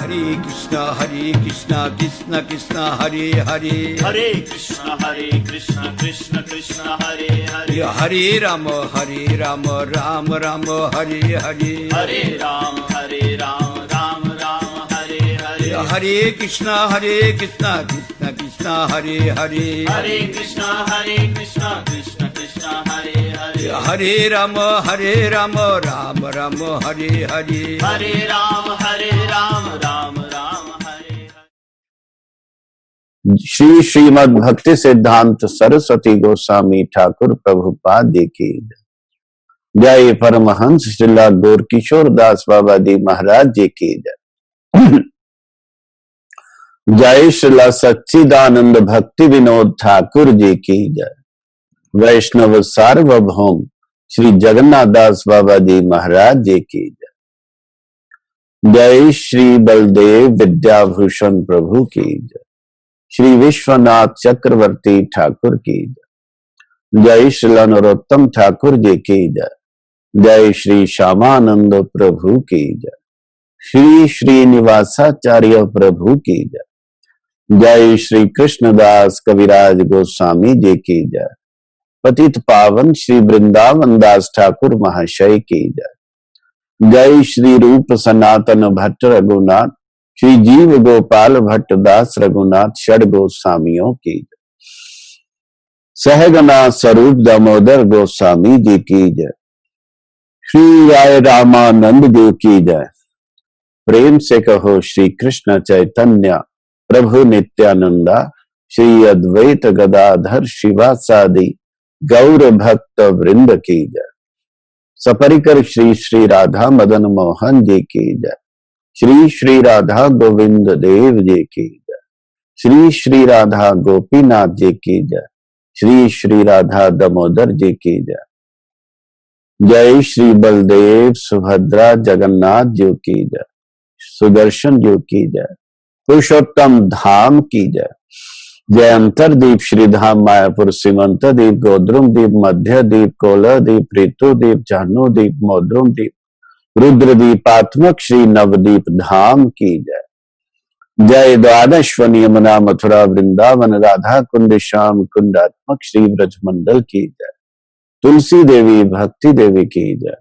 कृष्ण कृष्ण कृष्ण हरे हरे, हरे कृष्ण कृष्ण कृष्ण हरे हरे, हरे राम राम राम हरे हरे, हरे राम राम राम हरे हरे, हरे कृष्ण कृष्ण कृष्ण हरे हरे, हरे कृष्ण कृष्ण कृष्ण हरे हरे, हरे राम राम राम हरे हरे, हरे राम राम राम हरे हरे। श्री श्रीमद् भक्ति सिद्धांत सरस्वती गोस्वामी ठाकुर प्रभुपाद की जय। परमहंस श्रीला गौर किशोर दास बाबा जी महाराज जी की जय। जय श्रीला सच्चिदानंद भक्ति विनोद ठाकुर जी की जय। वैष्णव सार्वभौम श्री जगन्नाथ दास बाबा जी महाराज जी की जय। जय श्री बलदेव विद्याभूषण प्रभु की जय। श्री विश्वनाथ चक्रवर्ती ठाकुर की जय। जय श्री नरोत्तम ठाकुर जी की जय। जय श्री श्यामानंद प्रभु की जय। श्री श्रीनिवासाचार्य प्रभु की जय। जय श्री कृष्णदास कविराज गोस्वामी जी की जय। पतित पावन श्री वृंदावन दास ठाकुर महाशय की जय। जय श्री रूप सनातन भट्ट रघुनाथ श्री जीव गोपाल भट्ट दास रघुनाथ षड गोस्वामियों की जय। सहगना स्वरूप दामोदर गोस्वामी जी की जय। श्री राय रामानंद जी की जय। प्रेम से कहो श्री कृष्ण चैतन्य प्रभु नित्यानंदा श्री अद्वैत गदाधर शिवासादि गौर भक्त वृंद की जय। सपरिकर श्री श्री राधा मदन मोहन जी की जय। श्री श्री राधा गोविंद देव जी की जय। श्री श्री राधा गोपीनाथ जी की जय। श्री श्री राधा दामोदर जी की जय। जय श्री बलदेव सुभद्रा जगन्नाथ जी की जय। सुदर्शन जी की जय। पुरुषोत्तम धाम की जय। जय अंतरदीप श्रीधाम मायापुर सीमंत दीप गोद्रुम दीप मध्य दीप कोला दीप ऋतु दीप जाह्नू दीप मौद्रुम दीप रुद्र दीपात्मक श्री नवदीप धाम की जय। जय द्वादशवन यमुना मथुरा वृंदावन राधा कुंड श्याम कुंडात्मक श्री ब्रज मंडल की जय। तुलसी देवी भक्ति देवी की जय।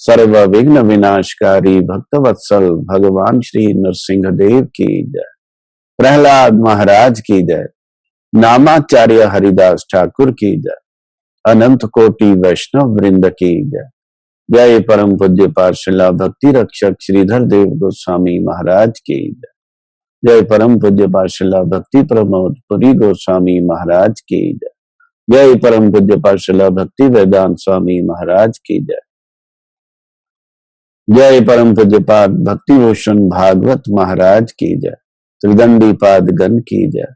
सर्व विघ्न विनाशकारी भक्तवत्सल भगवान श्री नरसिंह देव की जय। प्रहलाद महाराज की जय। नामाचार्य हरिदास ठाकुर की जय। अनंत कोटि वैष्णव वृंद की जय। जय परम पूज्य पार्षला भक्ति रक्षक श्रीधर देव गोस्वामी महाराज की जय। जय परम पूज्य पार्षला भक्ति प्रमोद पुरी गोस्वामी महाराज की जय। जय परम पूज्य पार्षला भक्ति वेदांत स्वामी महाराज की जय। जय परम पूज्य पाद भक्ति भूषण भागवत महाराज की जय। त्रिदंडी पाद गण की जय।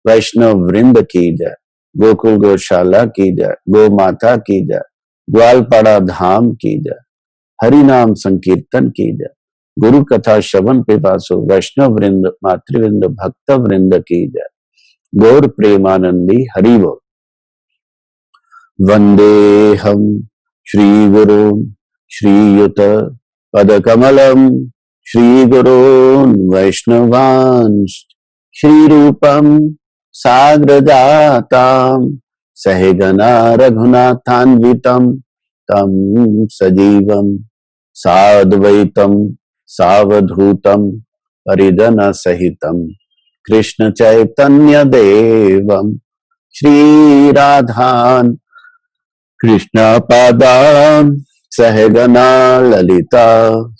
वैष्णव वृंद की जय। गोकुल गौशाला की जय। गो माता की जय। ग्वालपाड़ा धाम की जय। हरि नाम संकीर्तन की जय। गुरु कथा श्रवण पिपासु वैष्णव वृंद मातृवृंद भक्त वृंद की जय। गौर प्रेमानंदी हरि बोल। वंदे हम श्री गुरु श्रीयुत पदकमलम श्री गुरून् वैष्णवान् श्री रूपम साग्रजातां सहगना रघुनाथान्वितं तं सजीवं साद्वैतं सावधूतं परिजन सहितं कृष्ण चैतन्य देवं श्री राधान् कृष्ण पादान् सहगना ललिता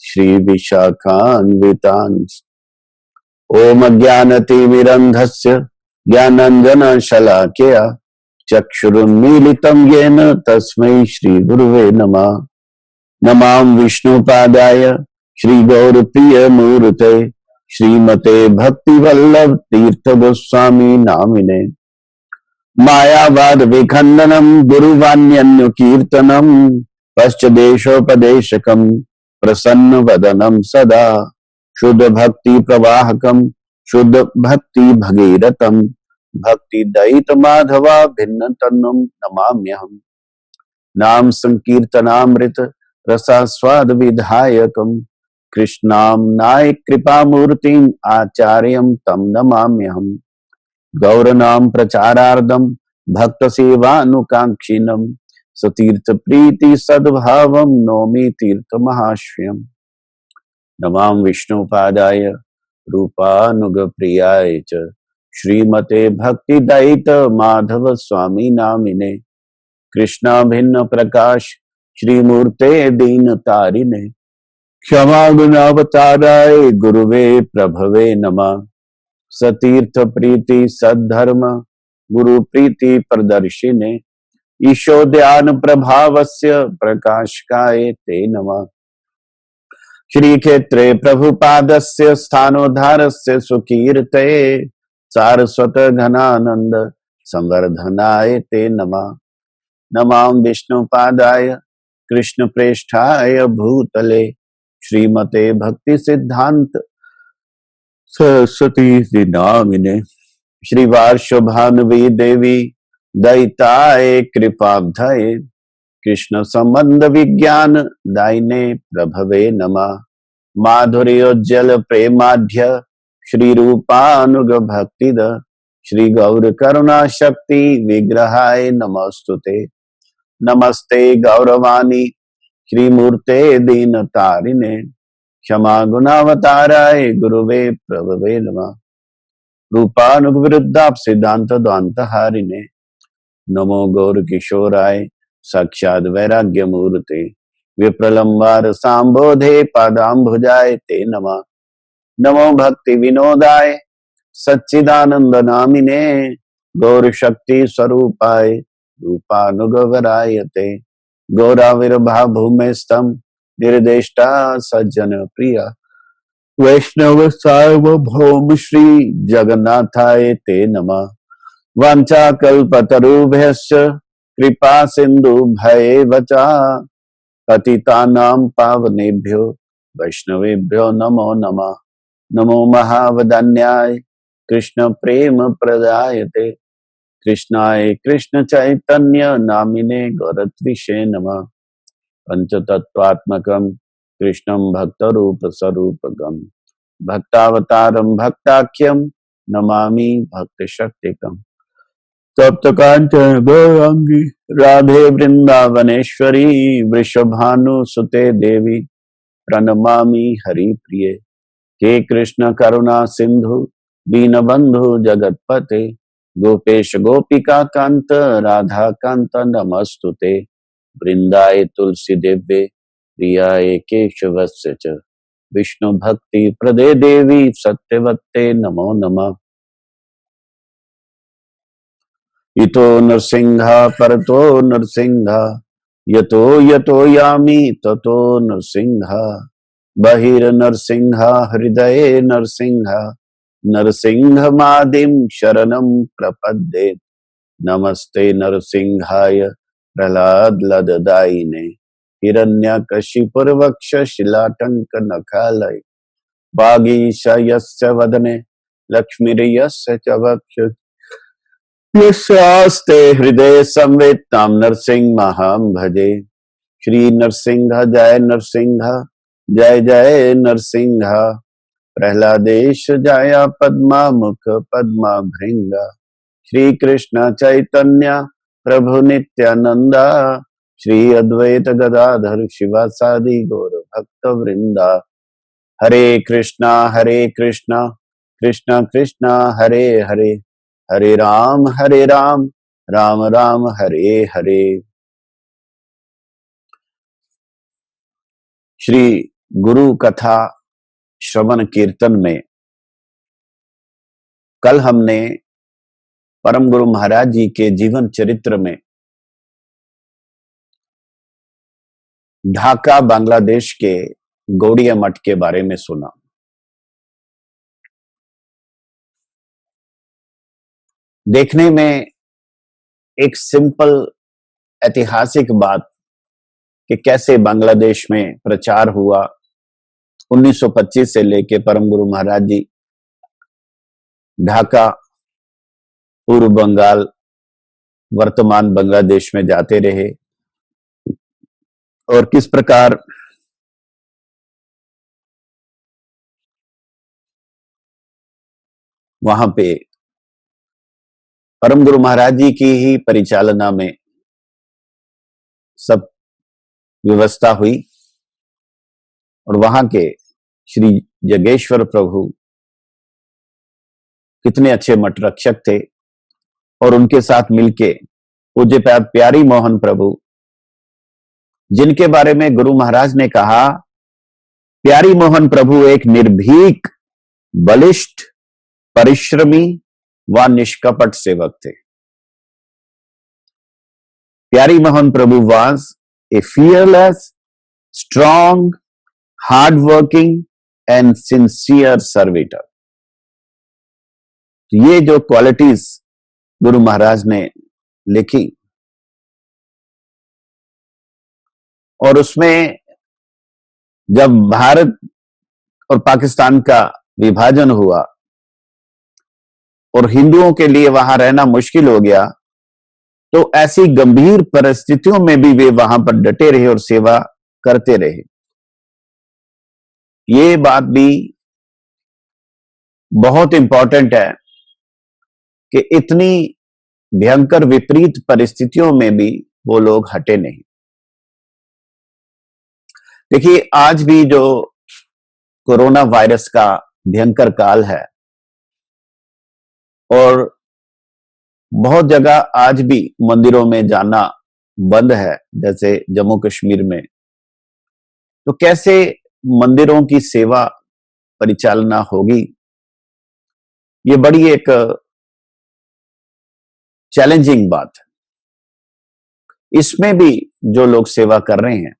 श्री विशाखान्वितान्। ओम ज्ञानतिमिरन्धस्य ज्ञानाञ्जन शलाकया चक्षुरुन्मीलितं येन तस्मै श्री गुरुवे नमः। नमामि विष्णुपादाय श्री गौरप्रिय मूर्ते श्रीमते भक्तिवल्लभ तीर्थ गोस्वामी नामिने। मायावाद विखंडनम गुरुवान्यन्य कीर्तनम पश्चदेशोपदेशकम प्रसन्न वदनम सदा शुद्ध भक्ति प्रवाहकम शुद्ध भक्ति भगीरथम भक्ति दयित माधवा भिन्न तन्नुम नमाम्यहम्। नाम संकीर्तनामृत रसास्वाद विधायकम कृष्णाम्नाय कृपामूर्तिम् आचार्यं तं नमाम्यहम्। गौरनाम प्रचारार्थम भक्त सेवानुकांक्षिणम सतीर्थ प्रीति सद्भावम नौमि तीर्थ महाश्रयम। नमां विष्णुपादाय रूपानुग प्रियाय च श्रीमते भक्ति दयित माधव स्वामी नामिने। कृष्णा भिन्न प्रकाश श्रीमूर्ते दीन तारिणे। क्षमा गुणावताराय गुरुवे प्रभवे नमः। सतीर्थ प्रीति सद्धर्म गुरु प्रीति प्रदर्शिने। ईशो ध्यान प्रभावस्य प्रकाशकाय ते नमः। श्री क्षेत्रे प्रभुपादस्य स्थानोद्धारस्य सुकीर्ते सारस्वत घनानंद संवर्धनाय ते नमः। नमां विष्णुपादाय कृष्ण प्रेष्ठाय भूतले श्रीमते भक्ति सिद्धांत सरस्वती नामिने। श्री वार्षभानुवी देवी दयिताय कृपाब्धये कृष्ण संबंध विज्ञान दायिने प्रभवे नमः। माधुर्योज्जल प्रेमाढ्य श्री रूपानुग भक्तिद श्री गौर करुणा शक्ति विग्रहाय नमस्तुते। नमस्ते गौरवाणी श्री मूर्ते दीन तारिणे। क्षमा गुणावताराय गुरुवे प्रभवे नमः। रूपानुग विरुद्धाप सिद्धांत द्वांत हारिणे। नमो गौर किशोराय साक्षात वैराग्य मूर्ते। विप्रलंबार सांबोधे पादांभुजाय ते नमः। नमो भक्ति विनोदाय सच्चिदानंद नामिने। गौर शक्ति स्वरूपाय रूपानुगवराय ते। गौराविर्भाव भूमे स्तम निर्देष्टा सज्जन प्रिया। वैष्णव सार्वभौम श्री जगन्नाथाय ते नमः। वांछा कल्पतरुभ्यश्च कृपा सिंधु भयेवचा। पतितानां पावनेभ्यो वैष्णवेभ्यो नमो नमः। नमो महावदन्याय कृष्ण प्रेम प्रदायते। कृष्णाय कृष्ण चैतन्य नामिने गौरत्विषे नमः। पंचतत्वात्मकं कृष्णं भक्तरूप स्वरूपकं भक्तावतारं भक्ताख्यं नमामि भक्त शक्तिकम्। तप्त कांचन गौरांगी राधे वृंदावनेश्वरी वृषभानुसुते देवी प्रणमामि हरि प्रिये। हे कृष्ण करुणा सिंधु दीनबंधु जगतपते गोपेश गोपिका कांत राधा कांत नमस्तुते। वृंदाय तुलसी दिव्ये प्रियाय केशवस्य च विष्णु भक्ति प्रदे देवी सत्यवत्ते नमो नमः। इतो नृसिंह परतो नृसिंह यतो यतो यामि ततो नृसिंह। बहिर्नृसिंह हृदये नृसिंह नरसिंह मादिं शरणं प्रपद्ये। नमस्ते नरसिंहाय प्रह्लादलददायिने। हिरण्यकशिपुर्वक्ष शिलाटंक नखालय। वागीशयस्य वदने लक्ष्मीर्यस्य च वक्ष। यस्यास्ते हृदय संवेद ताम नरसिंह महाम भजे। श्री नरसिंह जय नरसिंह जय जय नरसिंह। प्रह्लादेश जया पद्मा मुख पद्मा भृंग। श्री कृष्ण चैतन्य प्रभु नित्यानंदा। श्री अद्वैत गदाधर शिवासादि गौर भक्त वृंदा। हरे कृष्णा कृष्णा कृष्णा हरे हरे हरे राम राम राम हरे हरे। श्री गुरु कथा श्रवण कीर्तन में कल हमने परम गुरु महाराज जी के जीवन चरित्र में ढाका बांग्लादेश के गौड़िया मठ के बारे में सुना। देखने में एक सिंपल ऐतिहासिक बात कि कैसे बांग्लादेश में प्रचार हुआ 1925 से लेके परम गुरु महाराज जी ढाका पूर्व बंगाल वर्तमान बांग्लादेश में जाते रहे और किस प्रकार वहां पे परम गुरु महाराज जी की ही परिचालना में सब व्यवस्था हुई और वहां के श्री जगेश्वर प्रभु कितने अच्छे मठ रक्षक थे और उनके साथ मिलके पूज्य प्यारी मोहन प्रभु, जिनके बारे में गुरु महाराज ने कहा प्यारी मोहन प्रभु एक निर्भीक, बलिष्ठ, परिश्रमी व निष्कपट सेवक थे। Pyari Mohan Prabhu was a fearless, strong, hard working and sincere servitor. ये जो क्वालिटीज गुरु महाराज ने लिखी और उसमें जब भारत और पाकिस्तान का विभाजन हुआ और हिंदुओं के लिए वहां रहना मुश्किल हो गया, तो ऐसी गंभीर परिस्थितियों में भी वे वहां पर डटे रहे और सेवा करते रहे। ये बात भी बहुत इंपॉर्टेंट है कि इतनी भयंकर विपरीत परिस्थितियों में भी वो लोग हटे नहीं। देखिए, आज भी जो कोरोना वायरस का भयंकर काल है और बहुत जगह आज भी मंदिरों में जाना बंद है, जैसे जम्मू कश्मीर में, तो कैसे मंदिरों की सेवा परिचालना होगी? ये बड़ी एक चैलेंजिंग बात है। इसमें भी जो लोग सेवा कर रहे हैं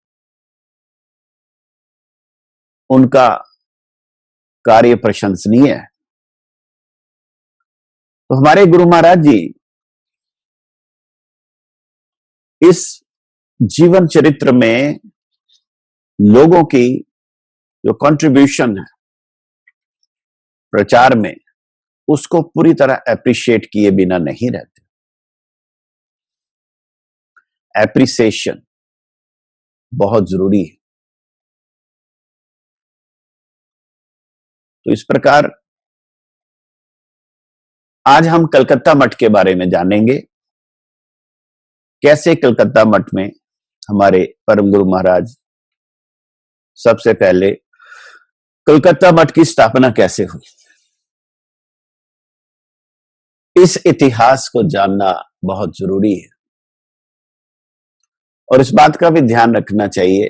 उनका कार्य प्रशंसनीय है। तो हमारे गुरु महाराज जी इस जीवन चरित्र में लोगों की जो कंट्रीब्यूशन है प्रचार में, उसको पूरी तरह एप्रिशिएट किए बिना नहीं रहते। एप्रिसिएशन बहुत जरूरी है। तो इस प्रकार आज हम कलकत्ता मठ के बारे में जानेंगे। कैसे कलकत्ता मठ में हमारे परम गुरु महाराज, सबसे पहले कलकत्ता मठ की स्थापना कैसे हुई, इस इतिहास को जानना बहुत जरूरी है। और इस बात का भी ध्यान रखना चाहिए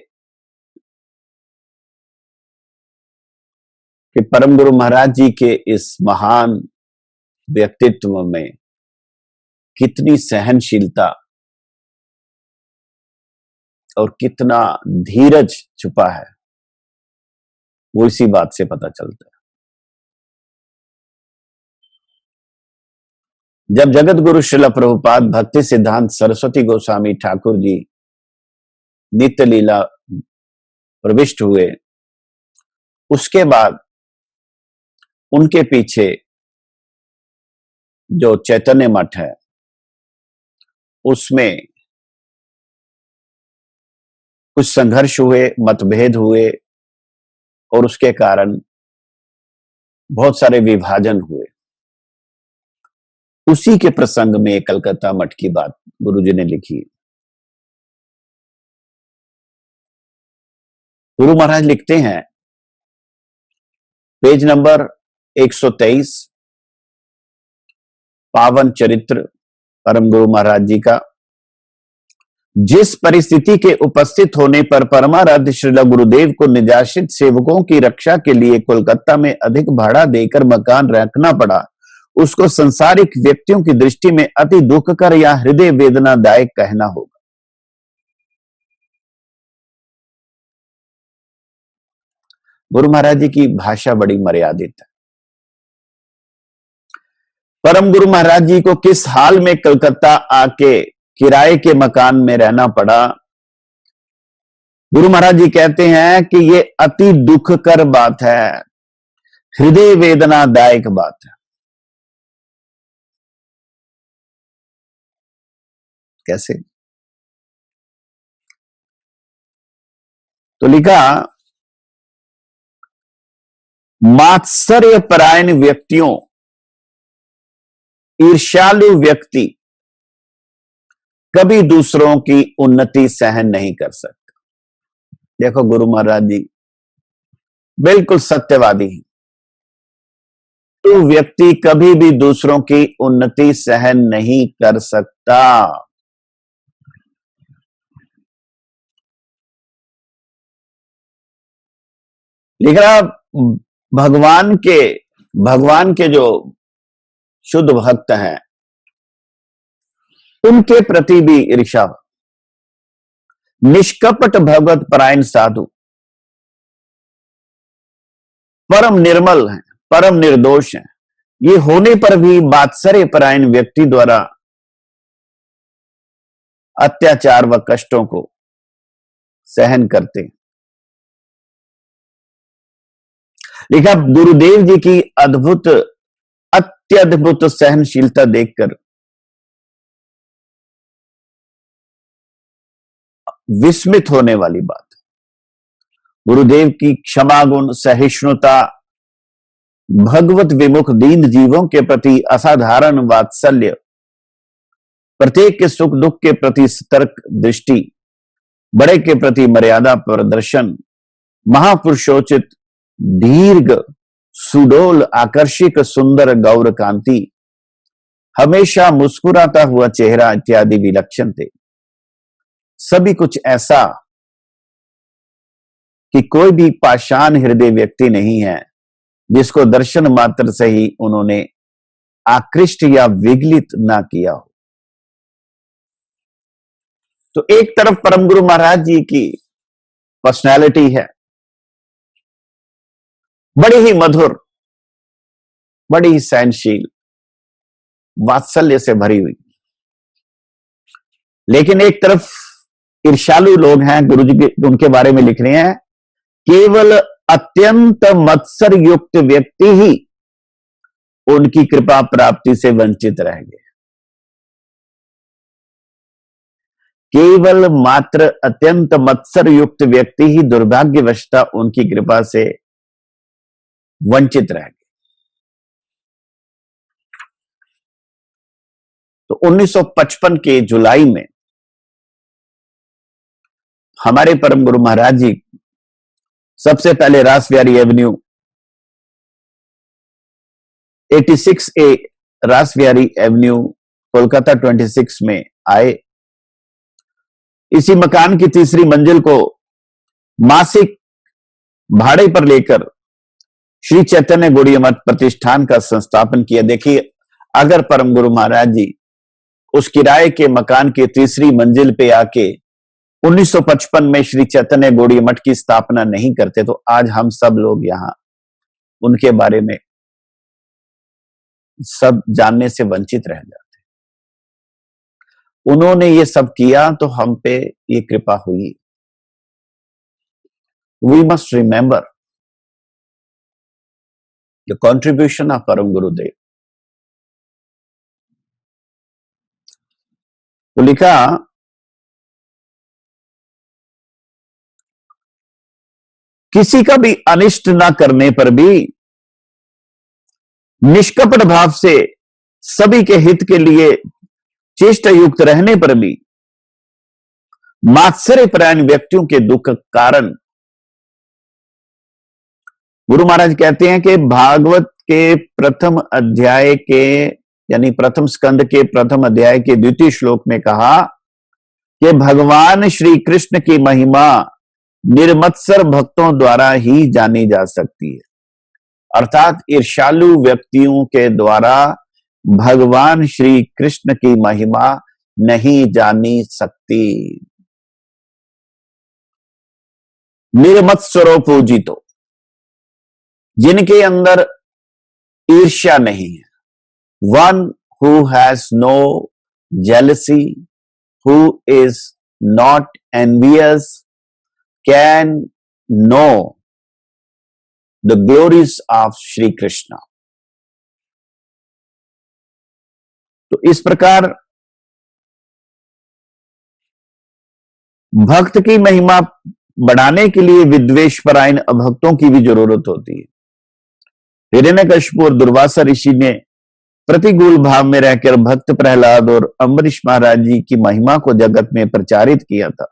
कि परम गुरु महाराज जी के इस महान व्यक्तित्व में कितनी सहनशीलता और कितना धीरज छुपा है, वो इसी बात से पता चलता है। जब जगत गुरु श्रील प्रभुपाद भक्ति सिद्धांत सरस्वती गोस्वामी ठाकुर जी नित्य लीला प्रविष्ट हुए, उसके बाद उनके पीछे जो चैतन्य मठ है उसमें कुछ संघर्ष हुए, मतभेद हुए और उसके कारण बहुत सारे विभाजन हुए। उसी के प्रसंग में कलकत्ता मठ की बात गुरुजी ने लिखी। गुरु महाराज लिखते हैं, पेज नंबर 123, पावन चरित्र परम गुरु महाराज जी का। जिस परिस्थिति के उपस्थित होने पर परमाराध्य श्रील गुरुदेव को निजाशित सेवकों की रक्षा के लिए कोलकाता में अधिक भाड़ा देकर मकान रखना पड़ा, उसको संसारिक व्यक्तियों की दृष्टि में अति दुखकर या हृदय वेदनादायक कहना होगा। गुरु महाराज जी की भाषा बड़ी मर्यादित है। परम गुरु महाराज जी को किस हाल में कलकत्ता आके किराए के मकान में रहना पड़ा, गुरु महाराज जी कहते हैं कि यह अति दुखकर बात है, हृदय वेदनादायक बात है। कैसे? तो लिखा, मात्सर्य परायण व्यक्तियों ईर्ष्यालु व्यक्ति कभी दूसरों की उन्नति सहन नहीं कर सकता। देखो गुरु महाराज जी बिल्कुल सत्यवादी हैं। तो व्यक्ति कभी भी दूसरों की उन्नति सहन नहीं कर सकता। लेकिन भगवान के जो शुद्ध भक्त हैं उनके प्रति भी ईर्ष्या। निष्कपट भगवत परायण साधु परम निर्मल हैं, परम निर्दोष हैं। ये होने पर भी बात्सर्य परायण व्यक्ति द्वारा अत्याचार व कष्टों को सहन करते हैं। लिखा गुरुदेव जी की अद्भुत अत्यद्भुत सहनशीलता देखकर विस्मित होने वाली बात। गुरुदेव की क्षमा गुण, सहिष्णुता, भगवत विमुख दीन जीवों के प्रति असाधारण वात्सल्य, प्रत्येक के सुख दुख के प्रति सतर्क दृष्टि, बड़े के प्रति मर्यादा प्रदर्शन, महापुरुषोचित दीर्घ सुडोल आकर्षक सुंदर गौर कांति, हमेशा मुस्कुराता हुआ चेहरा इत्यादि विलक्षण थे। सभी कुछ ऐसा कि कोई भी पाषाण हृदय व्यक्ति नहीं है जिसको दर्शन मात्र से ही उन्होंने आकृष्ट या विगलित ना किया हो। तो एक तरफ परम गुरु महाराज जी की पर्सनैलिटी है, बड़ी ही मधुर, बड़ी ही सहनशील, वात्सल्य से भरी हुई। लेकिन एक तरफ ईर्ष्यालु लोग हैं, गुरु जी के उनके बारे में लिख रहे हैं, केवल अत्यंत मत्सर युक्त व्यक्ति ही उनकी कृपा प्राप्ति से वंचित रह गए। केवल मात्र अत्यंत मत्सर युक्त व्यक्ति ही दुर्भाग्यवशता उनकी कृपा से वंचित रह गए। तो 1955 के जुलाई में हमारे परम गुरु महाराज जी सबसे पहले Rashbehari avenue 86A Rashbehari avenue Kolkata 26 में आए। इसी मकान की तीसरी मंजिल को मासिक भाड़े पर लेकर श्री चैतन्य गौड़ीय मठ प्रतिष्ठान का संस्थापन किया। देखिए, अगर परम गुरु महाराज जी उस किराए के मकान की तीसरी मंजिल पे आके 1955 में श्री चैतन्य गौड़ीय मठ की स्थापना नहीं करते तो आज हम सब लोग यहां उनके बारे में सब जानने से वंचित रह जाते। उन्होंने ये सब किया तो हम पे ये कृपा हुई। We must remember the contribution of परम गुरुदेव। तो लिखा, किसी का भी अनिष्ट ना करने पर भी, निष्कपट भाव से सभी के हित के लिए चेष्टा युक्त रहने पर भी, मात्सर्य परायण व्यक्तियों के दुख कारण गुरु महाराज कहते हैं कि भागवत के प्रथम अध्याय के यानी प्रथम स्कंद के प्रथम अध्याय के द्वितीय श्लोक में कहा कि भगवान श्री कृष्ण की महिमा निर्मत्सर भक्तों द्वारा ही जानी जा सकती है। अर्थात ईर्ष्यालु व्यक्तियों के द्वारा भगवान श्री कृष्ण की महिमा नहीं जानी सकती। निर्मत्सरो पूजितो, जिनके अंदर ईर्ष्या नहीं है, one who has no jealousy, who is not envious, can know the glories of Shri Krishna। तो इस प्रकार भक्त की महिमा बढ़ाने के लिए विद्वेष परायण अभक्तों की भी जरूरत होती है। हिरण्यकशिपु और दुर्वासा ऋषि ने प्रतिकूल भाव में रहकर भक्त प्रहलाद और अम्बरीश महाराज जी की महिमा को जगत में प्रचारित किया था।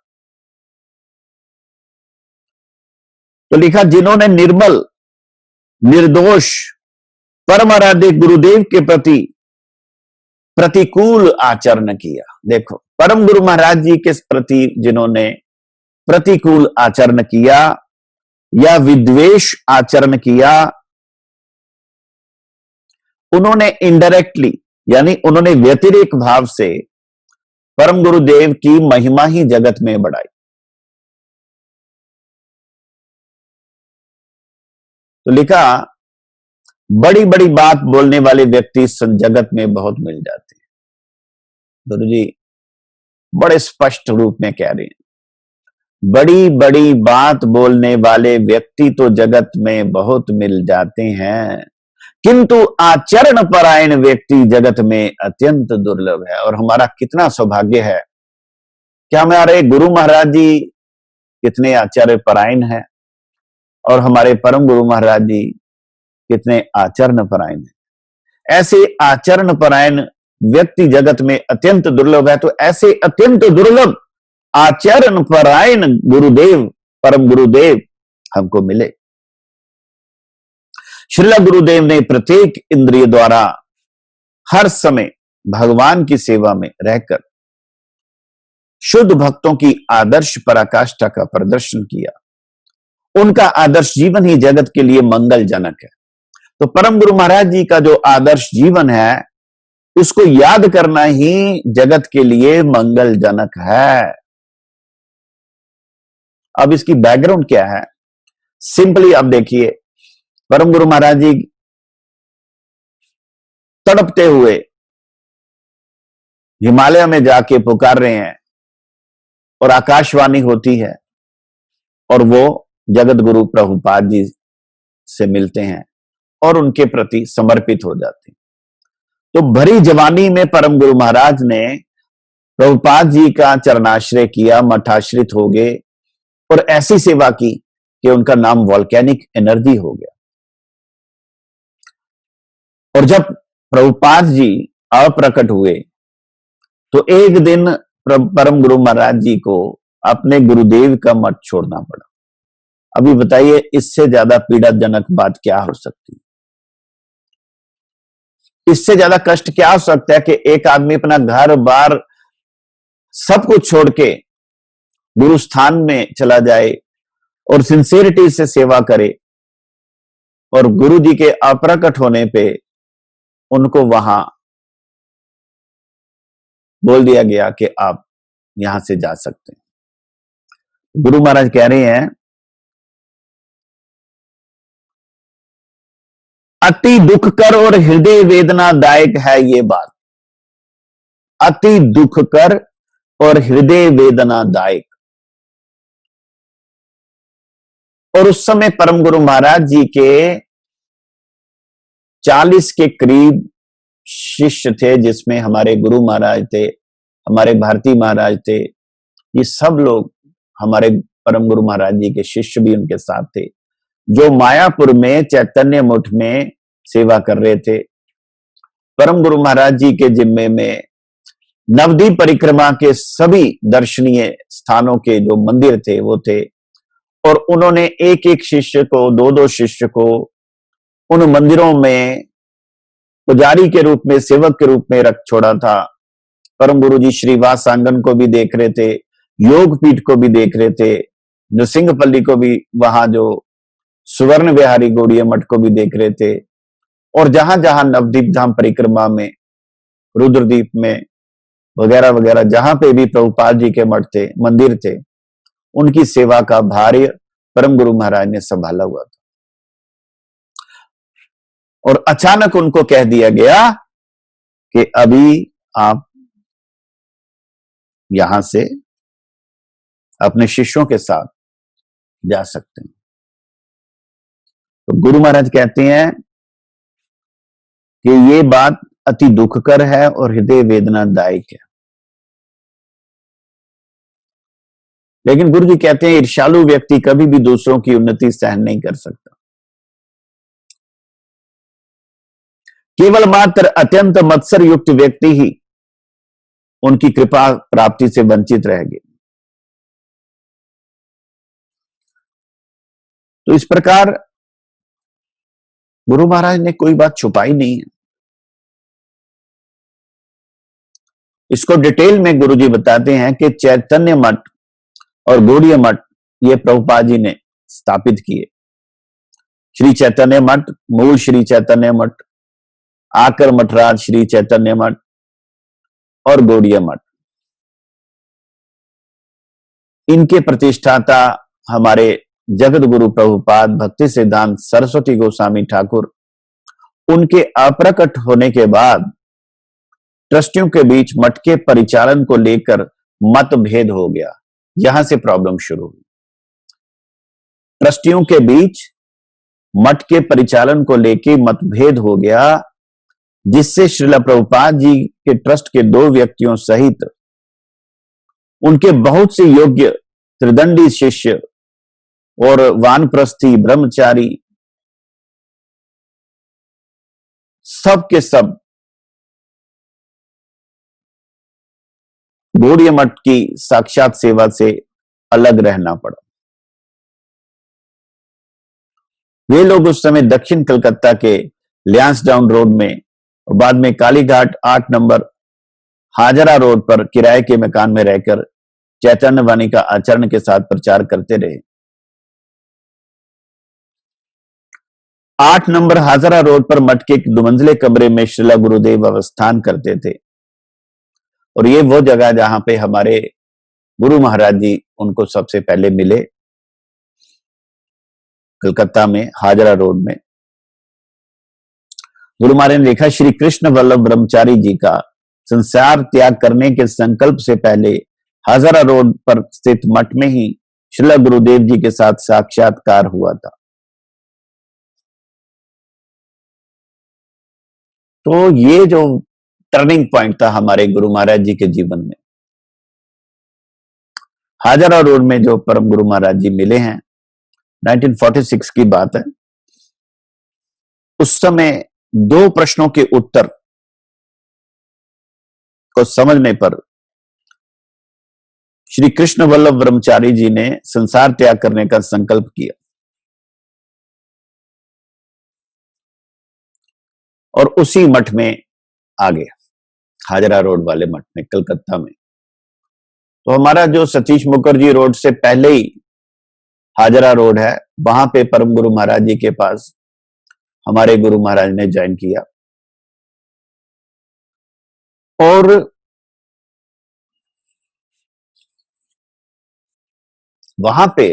तो लिखा, जिन्होंने निर्मल निर्दोष परम आराध्य गुरुदेव के प्रति प्रतिकूल आचरण किया। देखो, परम गुरु महाराज जी के प्रति जिन्होंने प्रतिकूल आचरण किया या विद्वेष आचरण किया, उन्होंने इनडायरेक्टली यानी उन्होंने व्यतिरेक भाव से परम गुरुदेव की महिमा ही जगत में बढ़ाई। तो लिखा, बड़ी बड़ी बात बोलने वाले व्यक्ति जगत में बहुत मिल जाते हैं। गुरु जी बड़े स्पष्ट रूप में कह रहे हैं, बड़ी बड़ी बात बोलने वाले व्यक्ति तो जगत में बहुत मिल जाते हैं, किंतु आचरण परायण व्यक्ति जगत में अत्यंत दुर्लभ है। और हमारा कितना सौभाग्य है कि हमारे गुरु महाराज जी कितने आचार्य परायण है और हमारे परम गुरु महाराज जी कितने आचरण परायण है। ऐसे आचरण परायण व्यक्ति जगत में अत्यंत दुर्लभ है। तो ऐसे अत्यंत दुर्लभ आचरण परायण गुरुदेव, परम गुरुदेव हमको मिले। श्रील गुरुदेव ने प्रत्येक इंद्रिय द्वारा हर समय भगवान की सेवा में रहकर शुद्ध भक्तों की आदर्श पराकाष्ठा का प्रदर्शन किया। उनका आदर्श जीवन ही जगत के लिए मंगलजनक है। तो परम गुरु महाराज जी का जो आदर्श जीवन है, उसको याद करना ही जगत के लिए मंगलजनक है। अब इसकी बैकग्राउंड क्या है, सिंपली अब देखिए, परम गुरु महाराज जी तड़पते हुए हिमालय में जाके पुकार रहे हैं और आकाशवाणी होती है और वो जगत गुरु प्रभुपाद जी से मिलते हैं और उनके प्रति समर्पित हो जाते हैं। तो भरी जवानी में परम गुरु महाराज ने प्रभुपाद जी का चरणाश्रय किया, मठाश्रित हो गए और ऐसी सेवा की कि उनका नाम वॉल्केनिक एनर्जी हो गया। और जब प्रभुपाद जी अप्रकट हुए तो एक दिन परम गुरु महाराज जी को अपने गुरुदेव का मठ छोड़ना पड़ा। अभी बताइए, इससे ज्यादा पीड़ाजनक बात क्या हो सकती है? इससे ज्यादा कष्ट क्या हो सकता है कि एक आदमी अपना घर बार सब कुछ छोड़ के गुरु स्थान में चला जाए और सिंसियरिटी से सेवा करे और गुरु जी के अप्रकट होने पे उनको वहां बोल दिया गया कि आप यहां से जा सकते हैं। गुरु महाराज कह रहे हैं, अति दुखकर और हृदय वेदनादायक है ये बात, अति दुखकर और हृदय वेदनादायक। और उस समय परम गुरु महाराज जी के 40 के करीब शिष्य थे, जिसमें हमारे गुरु महाराज थे, हमारे भारती महाराज थे। ये सब लोग हमारे परम गुरु महाराज जी के शिष्य भी उनके साथ थे, जो मायापुर में चैतन्य मठ में सेवा कर रहे थे। परम गुरु महाराज जी के जिम्मे में नवद्वीप परिक्रमा के सभी दर्शनीय स्थानों के जो मंदिर थे वो थे, और उन्होंने एक एक शिष्य को, दो दो शिष्य को उन मंदिरों में पुजारी के रूप में, सेवक के रूप में रख छोड़ा था। परम गुरु जी श्रीवास सांगन को भी देख रहे थे, योग पीठ को भी देख रहे थे, नृसिंहपल्ली को भी, वहां जो सुवर्ण विहारी गौड़ीय मठ को भी देख रहे थे, और जहां जहां नवद्वीप धाम परिक्रमा में, रुद्रदीप में वगैरह वगैरह जहां पे भी प्रभुपाद जी के मठ थे, मंदिर थे, उनकी सेवा का भार परम गुरु महाराज ने संभाला हुआ था। और अचानक उनको कह दिया गया कि अभी आप यहां से अपने शिष्यों के साथ जा सकते हैं। तो गुरु महाराज कहते हैं कि ये बात अति दुखकर है और हृदय वेदनादायक है। लेकिन गुरु जी कहते हैं, ईर्ष्यालु व्यक्ति कभी भी दूसरों की उन्नति सहन नहीं कर सकता। केवल मात्र अत्यंत मत्सर युक्त व्यक्ति ही उनकी कृपा प्राप्ति से वंचित रहेंगे। तो इस प्रकार गुरु महाराज ने कोई बात छुपाई नहीं है। इसको डिटेल में गुरु जी बताते हैं कि चैतन्य मठ और गौड़ीय मठ ये प्रभुपाद जी ने स्थापित किए। श्री चैतन्य मठ, मूल श्री चैतन्य मठ, आकर मठराज श्री चैतन्य मठ और गौड़ीय मठ, इनके प्रतिष्ठाता हमारे जगत गुरु प्रभुपाद भक्ति सिद्धांत सरस्वती गोस्वामी ठाकुर, उनके अप्रकट होने के बाद ट्रस्टियों के बीच मठ के परिचालन को लेकर मतभेद हो गया। यहां से प्रॉब्लम शुरू हुई। ट्रस्टियों के बीच मठ के परिचालन को लेकर मतभेद हो गया, जिससे श्रील प्रभुपाद जी के ट्रस्ट के 2 व्यक्तियों सहित उनके बहुत से योग्य त्रिदंडी शिष्य और वानप्रस्थी ब्रह्मचारी सब के सब गौड़ीय मठ की साक्षात सेवा से अलग रहना पड़ा। वे लोग उस समय दक्षिण कलकत्ता के लैंसडाउन रोड में और बाद में कालीघाट 8 नंबर हाजरा रोड पर किराए के मकान में रहकर चैतन्य वाणी का आचरण के साथ प्रचार करते रहे। 8 नंबर हाजरा रोड पर मठ के एक 2 मंजिले कमरे में श्रीला गुरुदेव अवस्थान करते थे और ये वो जगह जहां पे हमारे गुरु महाराज जी उनको सबसे पहले मिले, कलकत्ता में हाजरा रोड में। गुरु महाराज ने लिखा, श्री कृष्ण वल्लभ ब्रह्मचारी जी का संसार त्याग करने के संकल्प से पहले हाजरा रोड पर स्थित मठ में ही श्रील गुरुदेव जी के साथ साक्षात्कार हुआ था। तो ये जो टर्निंग पॉइंट था हमारे गुरु महाराज जी के जीवन में, हाजरा रोड में जो परम गुरु महाराज जी मिले हैं, 1946 की बात है। उस समय 2 प्रश्नों के उत्तर को समझने पर श्री कृष्ण वल्लभ ब्रह्मचारी जी ने संसार त्याग करने का संकल्प किया और उसी मठ में आ गए, हाजरा रोड वाले मठ में कलकत्ता में। तो हमारा जो सतीश मुखर्जी रोड से पहले ही हाजरा रोड है, वहां पे परम गुरु महाराज जी के पास हमारे गुरु महाराज ने ज्वाइन किया और वहां पे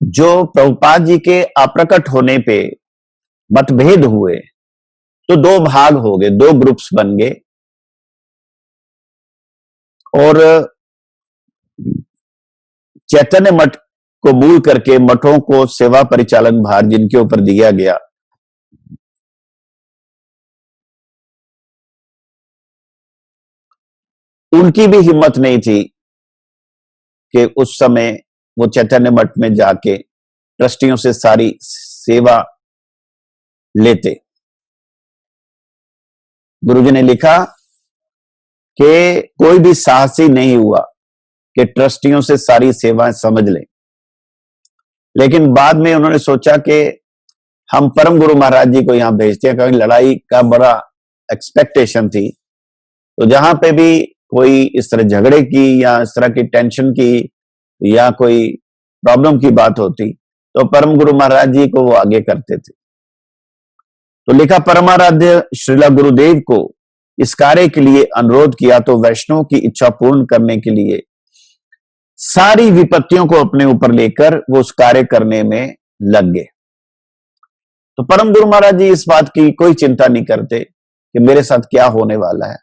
जो प्रभुपाद जी के अप्रकट होने पे मतभेद हुए तो 2 भाग हो गए, 2 ग्रुप्स बन गए और चैतन्य मठ को मूल करके मठों को सेवा परिचालन भार जिनके ऊपर दिया गया, उनकी भी हिम्मत नहीं थी कि उस समय वो चैतन्य मठ में जाके ट्रस्टियों से सारी सेवा लेते। गुरुजी ने लिखा कि कोई भी साहसी नहीं हुआ कि ट्रस्टियों से सारी सेवाएं समझ लें, लेकिन बाद में उन्होंने सोचा कि हम परम गुरु महाराज जी को यहां भेजते हैं, क्योंकि लड़ाई का बड़ा एक्सपेक्टेशन थी। तो जहां पे भी कोई इस तरह झगड़े की या इस तरह की टेंशन की या कोई प्रॉब्लम की बात होती तो परम गुरु महाराज जी को वो आगे करते थे। तो लिखा, परमाराध्य श्रीला गुरुदेव को इस कार्य के लिए अनुरोध किया तो वैष्णव की इच्छा पूर्ण करने के लिए सारी विपत्तियों को अपने ऊपर लेकर वो उस कार्य करने में लग गए। तो परम गुरु महाराज जी इस बात की कोई चिंता नहीं करते कि मेरे साथ क्या होने वाला है।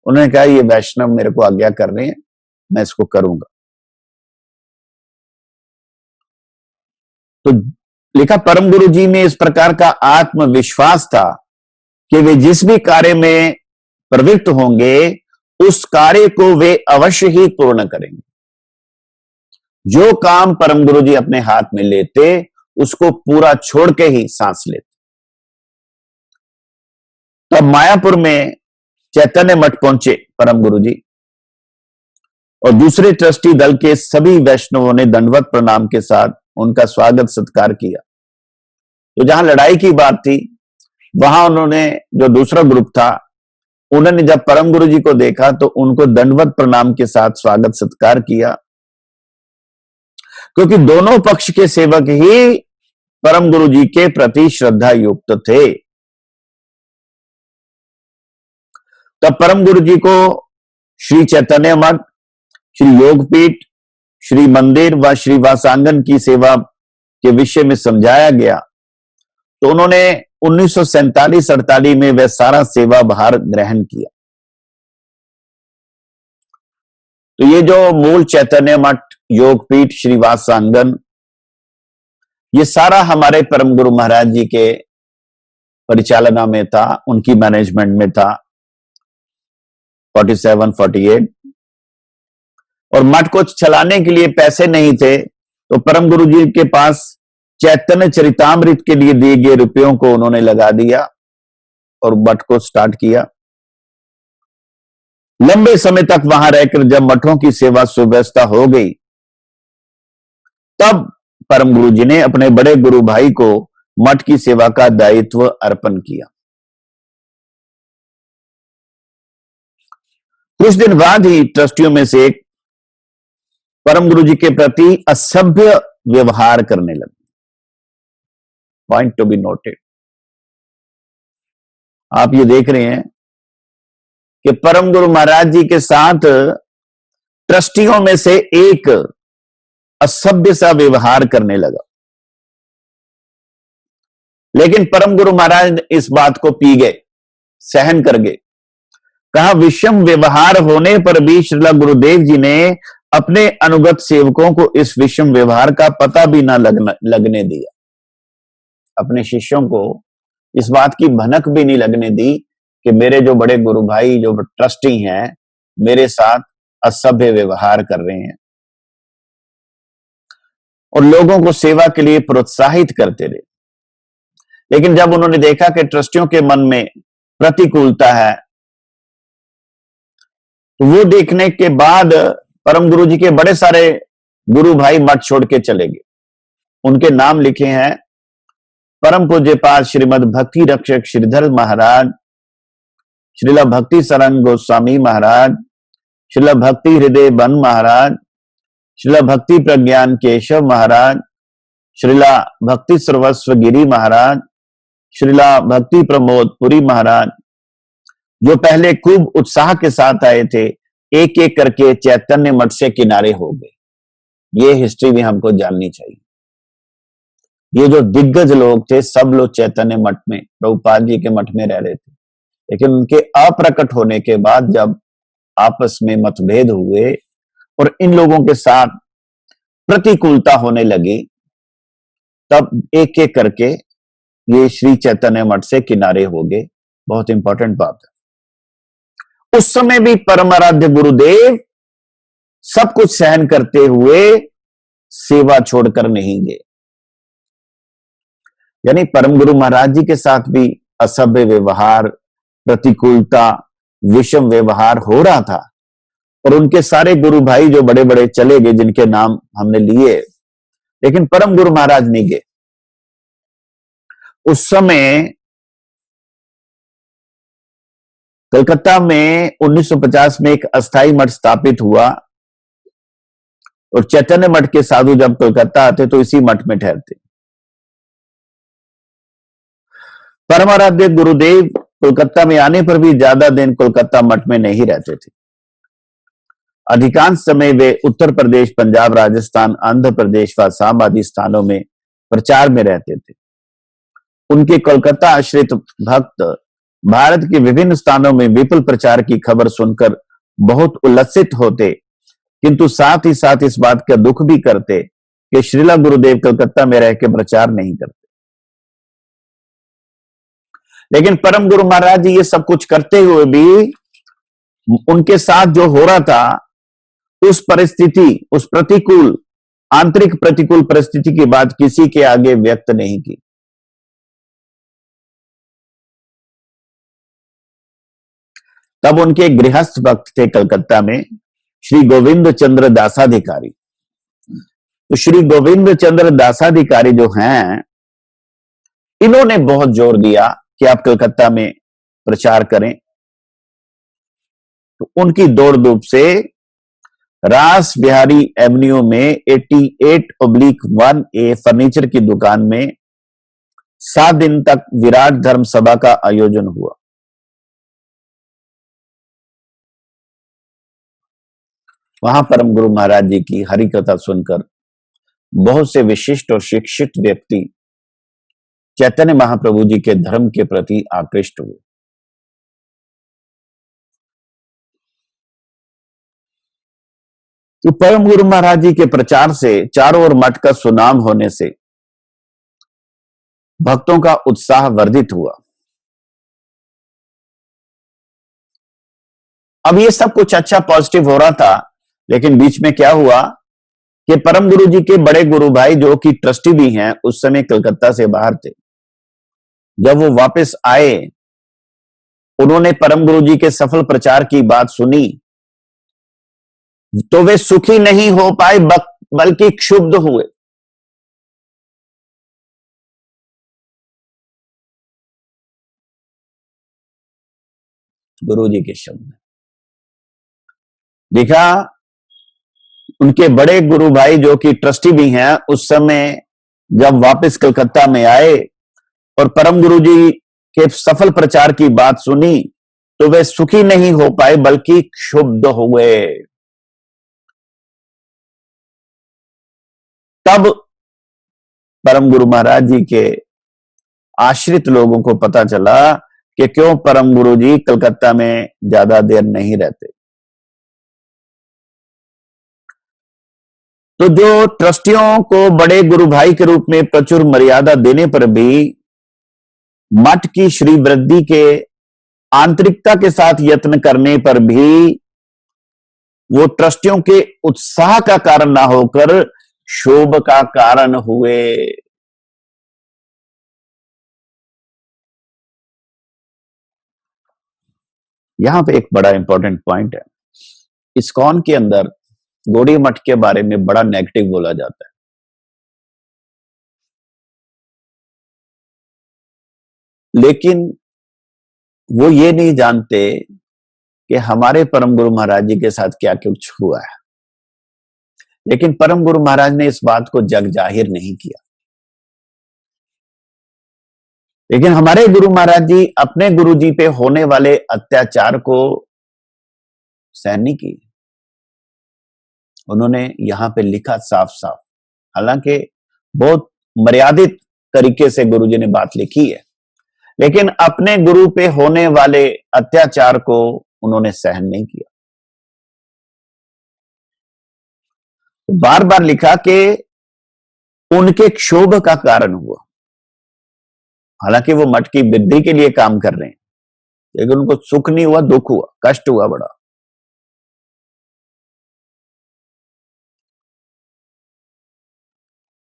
उन्होंने कहा, ये वैष्णव मेरे को आज्ञा कर रहे हैं, मैं इसको करूंगा। तो लिखा, परम गुरु जी में इस प्रकार का आत्मविश्वास था कि वे जिस भी कार्य में प्रवृत्त होंगे उस कार्य को वे अवश्य ही पूर्ण करेंगे। जो काम परम गुरु जी अपने हाथ में लेते उसको पूरा छोड़ के ही सांस लेते। तब मायापुर में चैतन्य मठ पहुंचे परम गुरु जी और दूसरे ट्रस्टी दल के सभी वैष्णवों ने दंडवत प्रणाम के साथ उनका स्वागत सत्कार किया। तो जहां लड़ाई की बात थी वहां उन्होंने, जो दूसरा ग्रुप था, उन्होंने जब परम गुरु जी को देखा तो उनको दंडवत प्रणाम के साथ स्वागत सत्कार किया, क्योंकि दोनों पक्ष के सेवक ही परम गुरु जी के प्रति श्रद्धा युक्त थे। तब परम गुरु जी को श्री चैतन्य मठ, श्री योगपीठ, श्री मंदिर व श्री वासांगन की सेवा के विषय में समझाया गया। तो उन्होंने 1947-48 में वह सारा सेवा भार ग्रहण किया। तो ये जो मूल चैतन्य मठ, योगपीठ, श्री वासांगन, ये सारा हमारे परम गुरु महाराज जी के परिचालना में था, उनकी मैनेजमेंट में था 47-48। और मठ को चलाने के लिए पैसे नहीं थे, तो परम गुरु जी के पास चैतन्य चरितामृत के लिए दिए गए रुपयों को उन्होंने लगा दिया और मठ को स्टार्ट किया। लंबे समय तक वहां रहकर जब मठों की सेवा सुव्यवस्था हो गई, तब परम गुरु जी ने अपने बड़े गुरु भाई को मठ की सेवा का दायित्व अर्पण किया। कुछ दिन बाद ही ट्रस्टियों में से एक परम गुरु जी के प्रति असभ्य व्यवहार करने लगे। Point to be noted. आप ये देख रहे हैं कि परम गुरु महाराज जी के साथ ट्रस्टियों में से एक असभ्य सा व्यवहार करने लगा, लेकिन परम गुरु महाराज इस बात को पी गए, सहन कर गए। कहा, विषम व्यवहार होने पर भी श्रीला गुरुदेव जी ने अपने अनुगत सेवकों को इस विषम व्यवहार का पता भी ना लगने दिया। अपने शिष्यों को इस बात की भनक भी नहीं लगने दी कि मेरे जो बड़े गुरु भाई, जो ट्रस्टी हैं, मेरे साथ असभ्य व्यवहार कर रहे हैं, और लोगों को सेवा के लिए प्रोत्साहित करते रहे। लेकिन जब उन्होंने देखा कि ट्रस्टियों के मन में प्रतिकूलता है, तो वो देखने के बाद परम गुरु जी के बड़े सारे गुरु भाई मठ छोड़ के चले गए। उनके नाम लिखे हैं परम पूज्यपाद श्रीमद भक्ति रक्षक श्रीधर महाराज, श्रीला भक्ति सरंग गोस्वामी महाराज, श्रीला भक्ति हृदय बन महाराज, श्रीला भक्ति प्रज्ञान केशव महाराज, श्रीला भक्ति सर्वस्व गिरी महाराज, श्रीला भक्ति प्रमोद पुरी महाराज, जो पहले खूब उत्साह के साथ आए थे, एक एक करके चैतन्य मठ से किनारे हो गए। ये हिस्ट्री भी हमको जाननी चाहिए। ये जो दिग्गज लोग थे, सब लोग चैतन्य मठ में, प्रभुपाद जी के मठ में रह रहे थे, लेकिन उनके अप्रकट होने के बाद जब आपस में मतभेद हुए और इन लोगों के साथ प्रतिकूलता होने लगी, तब एक एक करके ये श्री चैतन्य मठ से किनारे हो गए। बहुत इंपॉर्टेंट बात है। उस समय भी परम आराध्य गुरुदेव सब कुछ सहन करते हुए सेवा छोड़कर नहीं गए। यानी परम गुरु महाराज जी के साथ भी असभ्य व्यवहार, प्रतिकूलता, विषम व्यवहार हो रहा था, और उनके सारे गुरु भाई जो बड़े बड़े चले गए, जिनके नाम हमने लिए, लेकिन परम गुरु महाराज नहीं गए। उस समय कलकत्ता में 1950 में एक अस्थाई मठ स्थापित हुआ, और चैतन्य मठ के साधु जब कलकत्ता आते तो इसी मठ में ठहरते। परमाराध्य गुरुदेव कोलकाता में आने पर भी ज्यादा दिन कोलकाता मठ में नहीं रहते थे। अधिकांश समय वे उत्तर प्रदेश, पंजाब, राजस्थान, आंध्र प्रदेश व असम आदि स्थानों में प्रचार में रहते थे। उनके कोलकाता आश्रित भक्त भारत के विभिन्न स्थानों में विपुल प्रचार की खबर सुनकर बहुत उल्लसित होते, किंतु साथ ही साथ इस बात का दुख भी करते कि श्रीला गुरुदेव कलकत्ता में रह के प्रचार नहीं करते। लेकिन परम गुरु महाराज जी ये सब कुछ करते हुए भी उनके साथ जो हो रहा था, उस परिस्थिति, उस प्रतिकूल आंतरिक प्रतिकूल परिस्थिति की बात किसी के आगे व्यक्त नहीं की। तब उनके गृहस्थ भक्त थे कलकत्ता में, श्री गोविंद चंद्र दासाधिकारी। तो श्री गोविंद चंद्र दासाधिकारी जो हैं, इन्होंने बहुत जोर दिया कि आप कलकत्ता में प्रचार करें। तो उनकी दौड़ धूप से रास बिहारी एवेन्यू में 88/1A फर्नीचर की दुकान में 7 दिन तक विराट धर्म सभा का आयोजन हुआ। वहां परम गुरु महाराज जी की हरि कथा सुनकर बहुत से विशिष्ट और शिक्षित व्यक्ति चैतन्य महाप्रभु जी के धर्म के प्रति आकृष्ट हुए। तो परम गुरु महाराज जी के प्रचार से चारों ओर मठ का सुनाम होने से भक्तों का उत्साह वर्धित हुआ। अब ये सब कुछ अच्छा पॉजिटिव हो रहा था, लेकिन बीच में क्या हुआ कि परम गुरु जी के बड़े गुरु भाई जो कि ट्रस्टी भी हैं, उस समय कलकत्ता से बाहर थे। जब वो वापस आए, उन्होंने परम गुरु जी के सफल प्रचार की बात सुनी, तो वे सुखी नहीं हो पाए बल्कि क्षुब्ध हुए। गुरु जी के शब्द देखा, उनके बड़े गुरु भाई जो कि ट्रस्टी भी हैं, उस समय जब वापस कलकत्ता में आए और परम गुरु जी के सफल प्रचार की बात सुनी, तो वे सुखी नहीं हो पाए बल्कि क्षुब्ध हुए। तब परम गुरु महाराज जी के आश्रित लोगों को पता चला कि क्यों परम गुरु जी कलकत्ता में ज्यादा देर नहीं रहते। तो जो ट्रस्टियों को बड़े गुरु भाई के रूप में प्रचुर मर्यादा देने पर भी मठ की श्री वृद्धि के आंतरिकता के साथ यत्न करने पर भी वो ट्रस्टियों के उत्साह का कारण ना होकर क्षोभ का कारण हुए। यहां पे एक बड़ा इंपॉर्टेंट पॉइंट है। इस्कॉन के अंदर गौड़ीय मठ के बारे में बड़ा नेगेटिव बोला जाता है, लेकिन वो ये नहीं जानते कि हमारे परम गुरु महाराज जी के साथ क्या कुछ हुआ है। लेकिन परम गुरु महाराज ने इस बात को जग जाहिर नहीं किया। लेकिन हमारे गुरु महाराज जी अपने गुरु जी पे होने वाले अत्याचार को सहन नहीं किए। उन्होंने यहां पे लिखा साफ साफ, हालांकि बहुत मर्यादित तरीके से गुरु जी ने बात लिखी है, लेकिन अपने गुरु पे होने वाले अत्याचार को उन्होंने सहन नहीं किया। तो बार बार लिखा कि उनके क्षोभ का कारण हुआ। हालांकि वो मठ की वृद्धि के लिए काम कर रहे हैं, लेकिन उनको सुख नहीं हुआ, दुख हुआ, कष्ट हुआ बड़ा।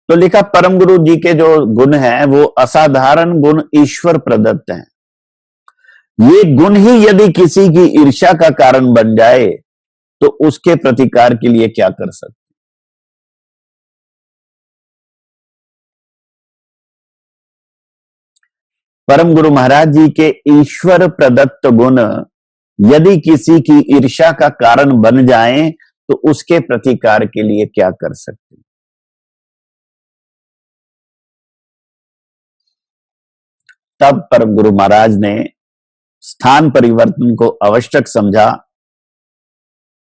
तो लिखा परम गुरु जी के जो गुण हैं वो असाधारण गुण ईश्वर प्रदत्त हैं। ये गुण ही यदि किसी की ईर्ष्या का कारण बन जाए तो उसके प्रतिकार के लिए क्या कर सकते। परम गुरु महाराज जी के ईश्वर प्रदत्त गुण यदि किसी की ईर्ष्या का कारण बन जाएं तो उसके प्रतिकार के लिए क्या कर सकते। तब परम गुरु महाराज ने स्थान परिवर्तन को आवश्यक समझा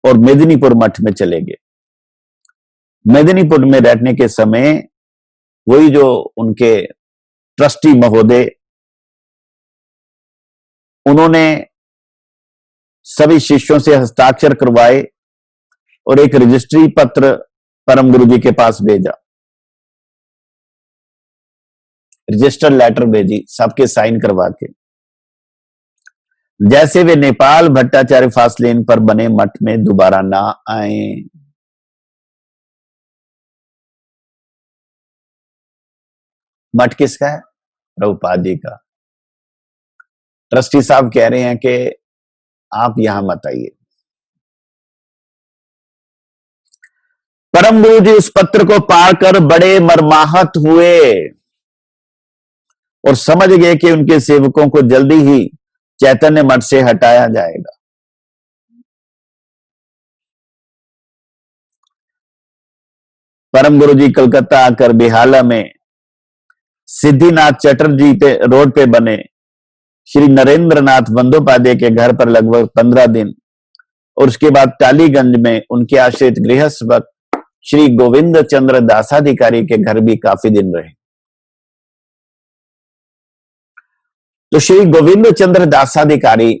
और मेदिनीपुर मठ में चले गए। मेदिनीपुर में रहने के समय वही जो उनके ट्रस्टी महोदय, उन्होंने सभी शिष्यों से हस्ताक्षर करवाए और एक रजिस्ट्री पत्र परम गुरु जी के पास भेजा, रजिस्टर लेटर भेजी, सबके साइन करवा के, जैसे वे नेपाल भट्टाचार्य फासलेन पर बने मठ में दोबारा ना आए। मठ किसका है? प्रभुपाद जी का। ट्रस्टी साहब कह रहे हैं कि आप यहां मत आइए। परम गुरु जी उस पत्र को पाकर बड़े मर्माहत हुए और समझ गए कि उनके सेवकों को जल्दी ही चैतन्य मठ से हटाया जाएगा। परम गुरु जी कलकत्ता आकर बेहाला में सिद्धिनाथ चटर्जी पे रोड पे बने श्री नरेंद्र नाथ बंदोपाध्याय के घर पर लगभग 15 दिन और उसके बाद टालीगंज में उनके आश्रित गृहस्थ भक्त श्री गोविंद चंद्र दासाधिकारी के घर भी काफी दिन रहे। तो श्री गोविंद चंद्र दासाधिकारी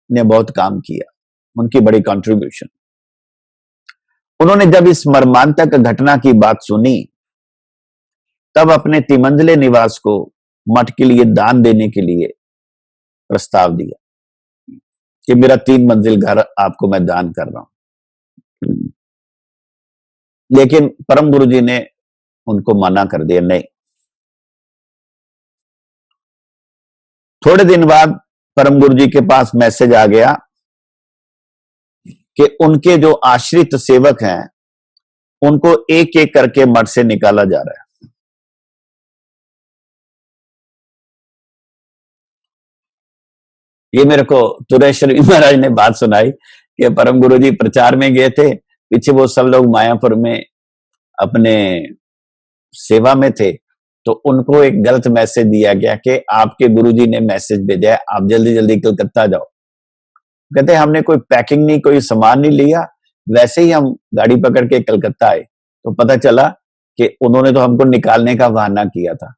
ने बहुत काम किया, उनकी बड़ी कंट्रीब्यूशन। उन्होंने जब इस मर्मांतक घटना की बात सुनी तब अपने तिमंजले निवास को मठ के लिए दान देने के लिए प्रस्ताव दिया कि मेरा 3 मंजिल घर आपको मैं दान कर रहा हूं। लेकिन परम गुरु जी ने उनको मना कर दिया, नहीं। थोड़े दिन बाद परम गुरु जी के पास मैसेज आ गया कि उनके जो आश्रित सेवक हैं उनको एक एक करके मठ से निकाला जा रहा है। ये मेरे को तुरेश्वरी महाराज ने बात सुनाई कि परम गुरु जी प्रचार में गए थे, पीछे वो सब लोग मायापुर में अपने सेवा में थे, तो उनको एक गलत मैसेज दिया गया कि आपके गुरुजी ने मैसेज भेजा है आप जल्दी जल्दी कलकत्ता जाओ। कहते हमने कोई पैकिंग नहीं, कोई सामान नहीं लिया, वैसे ही हम गाड़ी पकड़ के कलकत्ता आए तो पता चला कि उन्होंने तो हमको निकालने का बहाना किया था।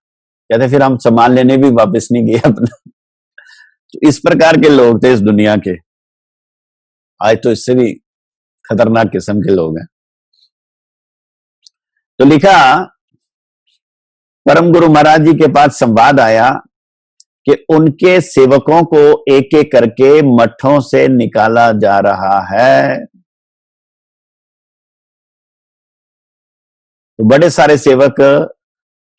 कहते फिर हम सामान लेने भी वापस नहीं गए अपना। तो इस प्रकार के लोग थे इस दुनिया के। आज तो इससे भी खतरनाक किस्म के लोग हैं। तो लिखा परम गुरु महाराज जी के पास संवाद आया कि उनके सेवकों को एक एक करके मठों से निकाला जा रहा है। तो बड़े सारे सेवक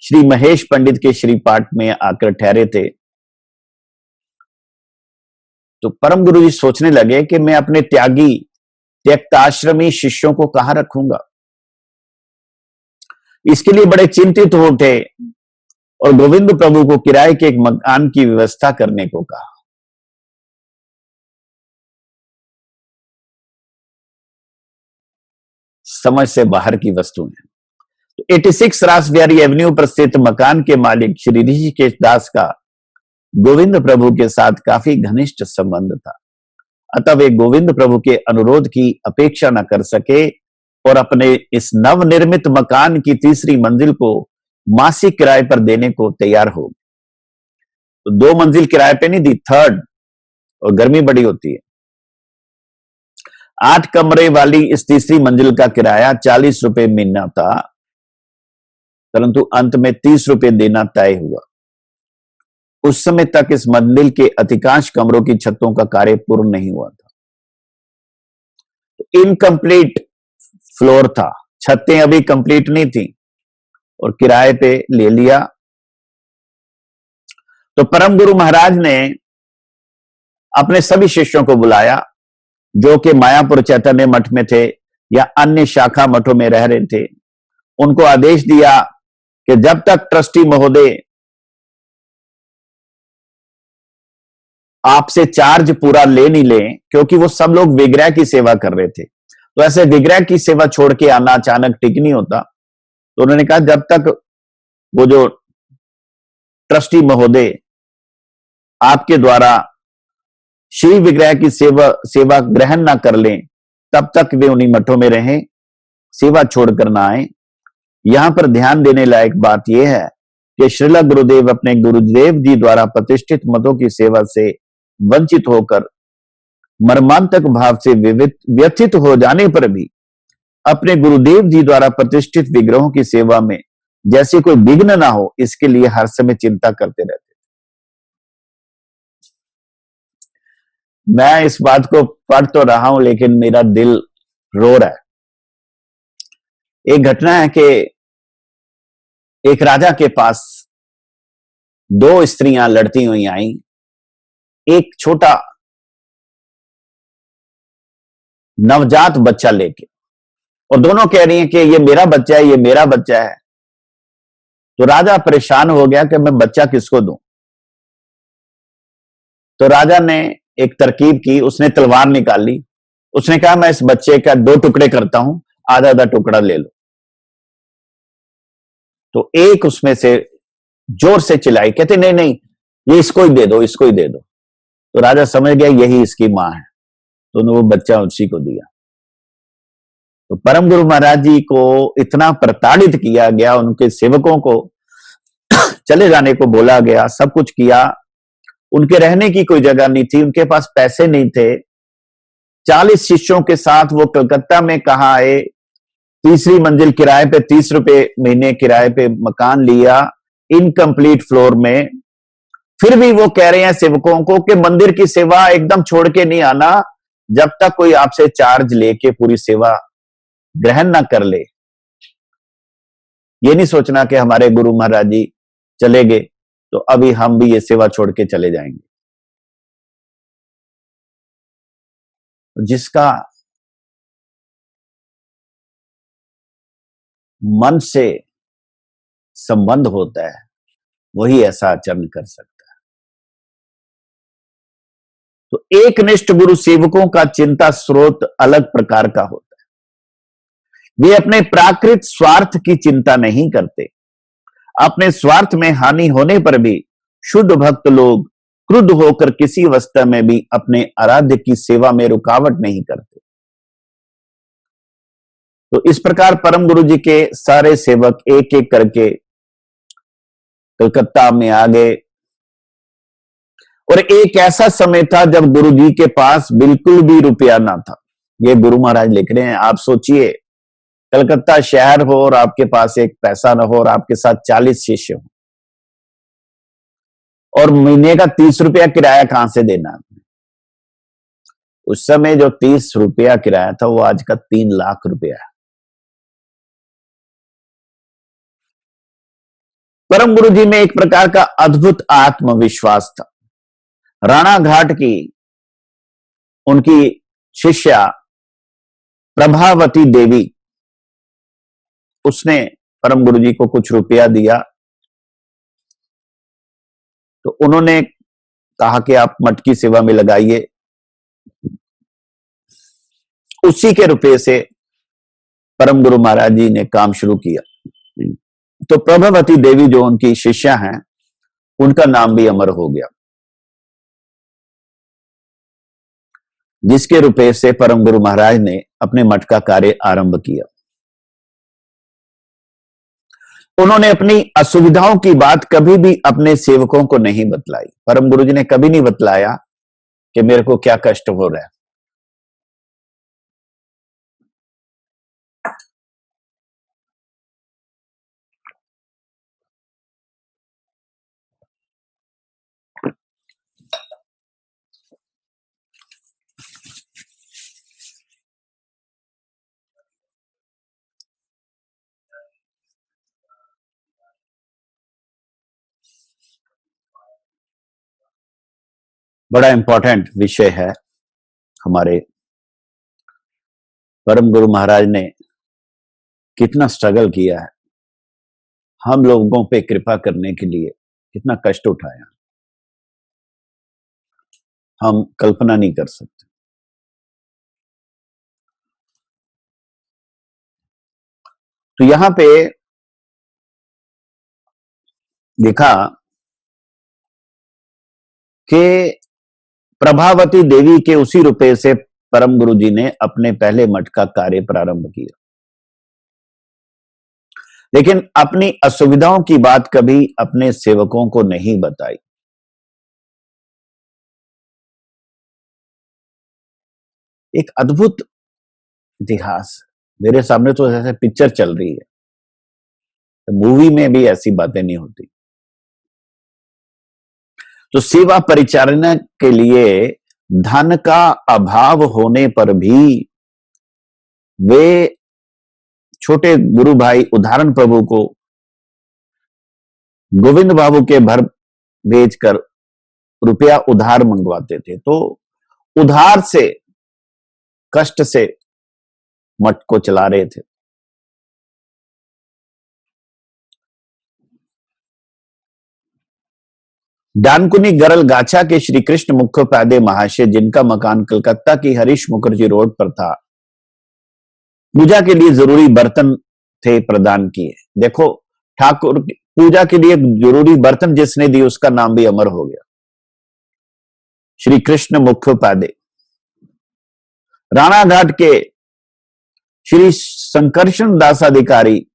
श्री महेश पंडित के श्री पाठ में आकर ठहरे थे। तो परम गुरु जी सोचने लगे कि मैं अपने त्यागी त्यक्ताश्रमी शिष्यों को कहां रखूंगा। इसके लिए बड़े चिंतित हो उठे और गोविंद प्रभु को किराए के एक मकान की व्यवस्था करने को कहा। समझ से बाहर की वस्तु है। तो 86 रासबिहारी एवेन्यू पर स्थित मकान के मालिक श्री ऋषिकेश दास का गोविंद प्रभु के साथ काफी घनिष्ठ संबंध था, अतः वे गोविंद प्रभु के अनुरोध की अपेक्षा न कर सके और अपने इस नवनिर्मित मकान की 3री मंजिल को मासिक किराए पर देने को तैयार हो गए। तो 2 मंजिल किराए पे नहीं दी, 3rd, और गर्मी बड़ी होती है। 8 कमरे वाली इस 3री मंजिल का किराया 40 रुपए महीना था, परंतु अंत में 30 रुपए देना तय हुआ। उस समय तक इस मंजिल के अधिकांश कमरों की छतों का कार्य पूर्ण नहीं हुआ था। तो इनकम्प्लीट फ्लोर था, छतें अभी कंप्लीट नहीं थी और किराए पे ले लिया। तो परम गुरु महाराज ने अपने सभी शिष्यों को बुलाया जो कि मायापुर चैतन्य मठ में थे या अन्य शाखा मठों में रह रहे थे। उनको आदेश दिया कि जब तक ट्रस्टी महोदय आपसे चार्ज पूरा ले नहीं ले, क्योंकि वो सब लोग विग्रह की सेवा कर रहे थे, तो ऐसे विग्रह की सेवा छोड़ के आना अचानक ठीक नहीं होता। तो उन्होंने कहा जब तक वो जो ट्रस्टी महोदय आपके द्वारा श्री विग्रह की सेवा ग्रहण ना कर लें तब तक वे उन्हीं मठों में रहें, सेवा छोड़कर ना आए। यहां पर ध्यान देने लायक बात यह है कि श्रील गुरुदेव अपने गुरुदेव जी द्वारा प्रतिष्ठित मतों की सेवा से वंचित होकर मर्मांतक भाव से व्यथित हो जाने पर भी अपने गुरुदेव जी द्वारा प्रतिष्ठित विग्रहों की सेवा में जैसे कोई विघ्न ना हो, इसके लिए हर समय चिंता करते रहते। मैं इस बात को पढ़ तो रहा हूं लेकिन मेरा दिल रो रहा है। एक घटना है कि एक राजा के पास दो स्त्रियां लड़ती हुई आई, एक छोटा नवजात बच्चा लेके, और दोनों कह रही हैं कि ये मेरा बच्चा है, ये मेरा बच्चा है। तो राजा परेशान हो गया कि मैं बच्चा किसको दूं। तो राजा ने एक तरकीब की, उसने तलवार निकाली, उसने कहा मैं इस बच्चे का दो टुकड़े करता हूं, आधा आधा टुकड़ा ले लो। तो एक उसमें से जोर से चिल्लाई, कहते नहीं नहीं, ये इसको ही दे दो, इसको ही दे दो। तो राजा समझ गया यही इसकी मां है, तो उन्होंने वो बच्चा उसी को दिया। तो परम गुरु महाराज जी को इतना प्रताड़ित किया गया, उनके सेवकों को चले जाने को बोला गया, सब कुछ किया, उनके रहने की कोई जगह नहीं थी, उनके पास पैसे नहीं थे। 40 शिष्यों के साथ वो कलकत्ता में कहा आए, तीसरी मंजिल किराए पे 30 रुपए महीने किराए पे मकान लिया, इनकम्प्लीट फ्लोर में। फिर भी वो कह रहे हैं सेवकों को कि मंदिर की सेवा एकदम छोड़ के नहीं आना, जब तक कोई आपसे चार्ज लेके पूरी सेवा ग्रहण ना कर ले। ये नहीं सोचना कि हमारे गुरु महाराज जी चले गए तो अभी हम भी ये सेवा छोड़ के चले जाएंगे। जिसका मन से संबंध होता है वही ऐसा आचरण कर सकता है। तो एक निष्ठ गुरु सेवकों का चिंता स्रोत अलग प्रकार का होता है। वे अपने प्राकृत स्वार्थ की चिंता नहीं करते। अपने स्वार्थ में हानि होने पर भी शुद्ध भक्त लोग क्रुद्ध होकर किसी अवस्था में भी अपने आराध्य की सेवा में रुकावट नहीं करते। तो इस प्रकार परम गुरु जी के सारे सेवक एक एक करके कलकत्ता में आ गए। और एक ऐसा समय था जब गुरु जी के पास बिल्कुल भी रुपया ना था। ये गुरु महाराज लिख रहे हैं। आप सोचिए, कलकत्ता शहर हो और आपके पास एक पैसा ना हो और आपके साथ 40 शिष्य हो, और महीने का 30 रुपया किराया कहां से देना। उस समय जो 30 रुपया किराया था वो आज का 3 लाख रुपया है। परम गुरु जी में एक प्रकार का अद्भुत आत्मविश्वास था। राणा घाट की उनकी शिष्या प्रभावती देवी, उसने परम गुरु जी को कुछ रुपया दिया, तो उन्होंने कहा कि आप मठ की सेवा में लगाइए। उसी के रुपये से परम गुरु महाराज जी ने काम शुरू किया। तो प्रभावती देवी जो उनकी शिष्या हैं, उनका नाम भी अमर हो गया, जिसके रुपये से परम गुरु महाराज ने अपने मठ का कार्य आरंभ किया। उन्होंने अपनी असुविधाओं की बात कभी भी अपने सेवकों को नहीं बतलाई। परम गुरु जी ने कभी नहीं बतलाया कि मेरे को क्या कष्ट हो रहा है। बड़ा इंपॉर्टेंट विषय है। हमारे परम गुरु महाराज ने कितना स्ट्रगल किया है, हम लोगों पे कृपा करने के लिए कितना कष्ट उठाया, हम कल्पना नहीं कर सकते। तो यहां पे देखा कि प्रभावती देवी के उसी रुपये से परम गुरु जी ने अपने पहले मठ का कार्य प्रारंभ किया, लेकिन अपनी असुविधाओं की बात कभी अपने सेवकों को नहीं बताई। एक अद्भुत इतिहास मेरे सामने तो ऐसे पिक्चर चल रही है, तो मूवी में भी ऐसी बातें नहीं होती। तो सेवा परिचालना के लिए धन का अभाव होने पर भी वे छोटे गुरु भाई उदाहरण प्रभु को गोविंद बाबू के भेजकर रुपया उधार मंगवाते थे। तो उधार से, कष्ट से मठ को चला रहे थे। डानकुनी गरल गाछा के श्री कृष्ण मुखोपाध्याय महाशय, जिनका मकान कलकत्ता की हरीश मुखर्जी रोड पर था, पूजा के लिए जरूरी बर्तन थे प्रदान किए। देखो, ठाकुर पूजा के लिए जरूरी बर्तन जिसने दी उसका नाम भी अमर हो गया, श्री कृष्ण मुखोपाध्याय। राणाघाट के श्री संकर्षण दास अधिकारी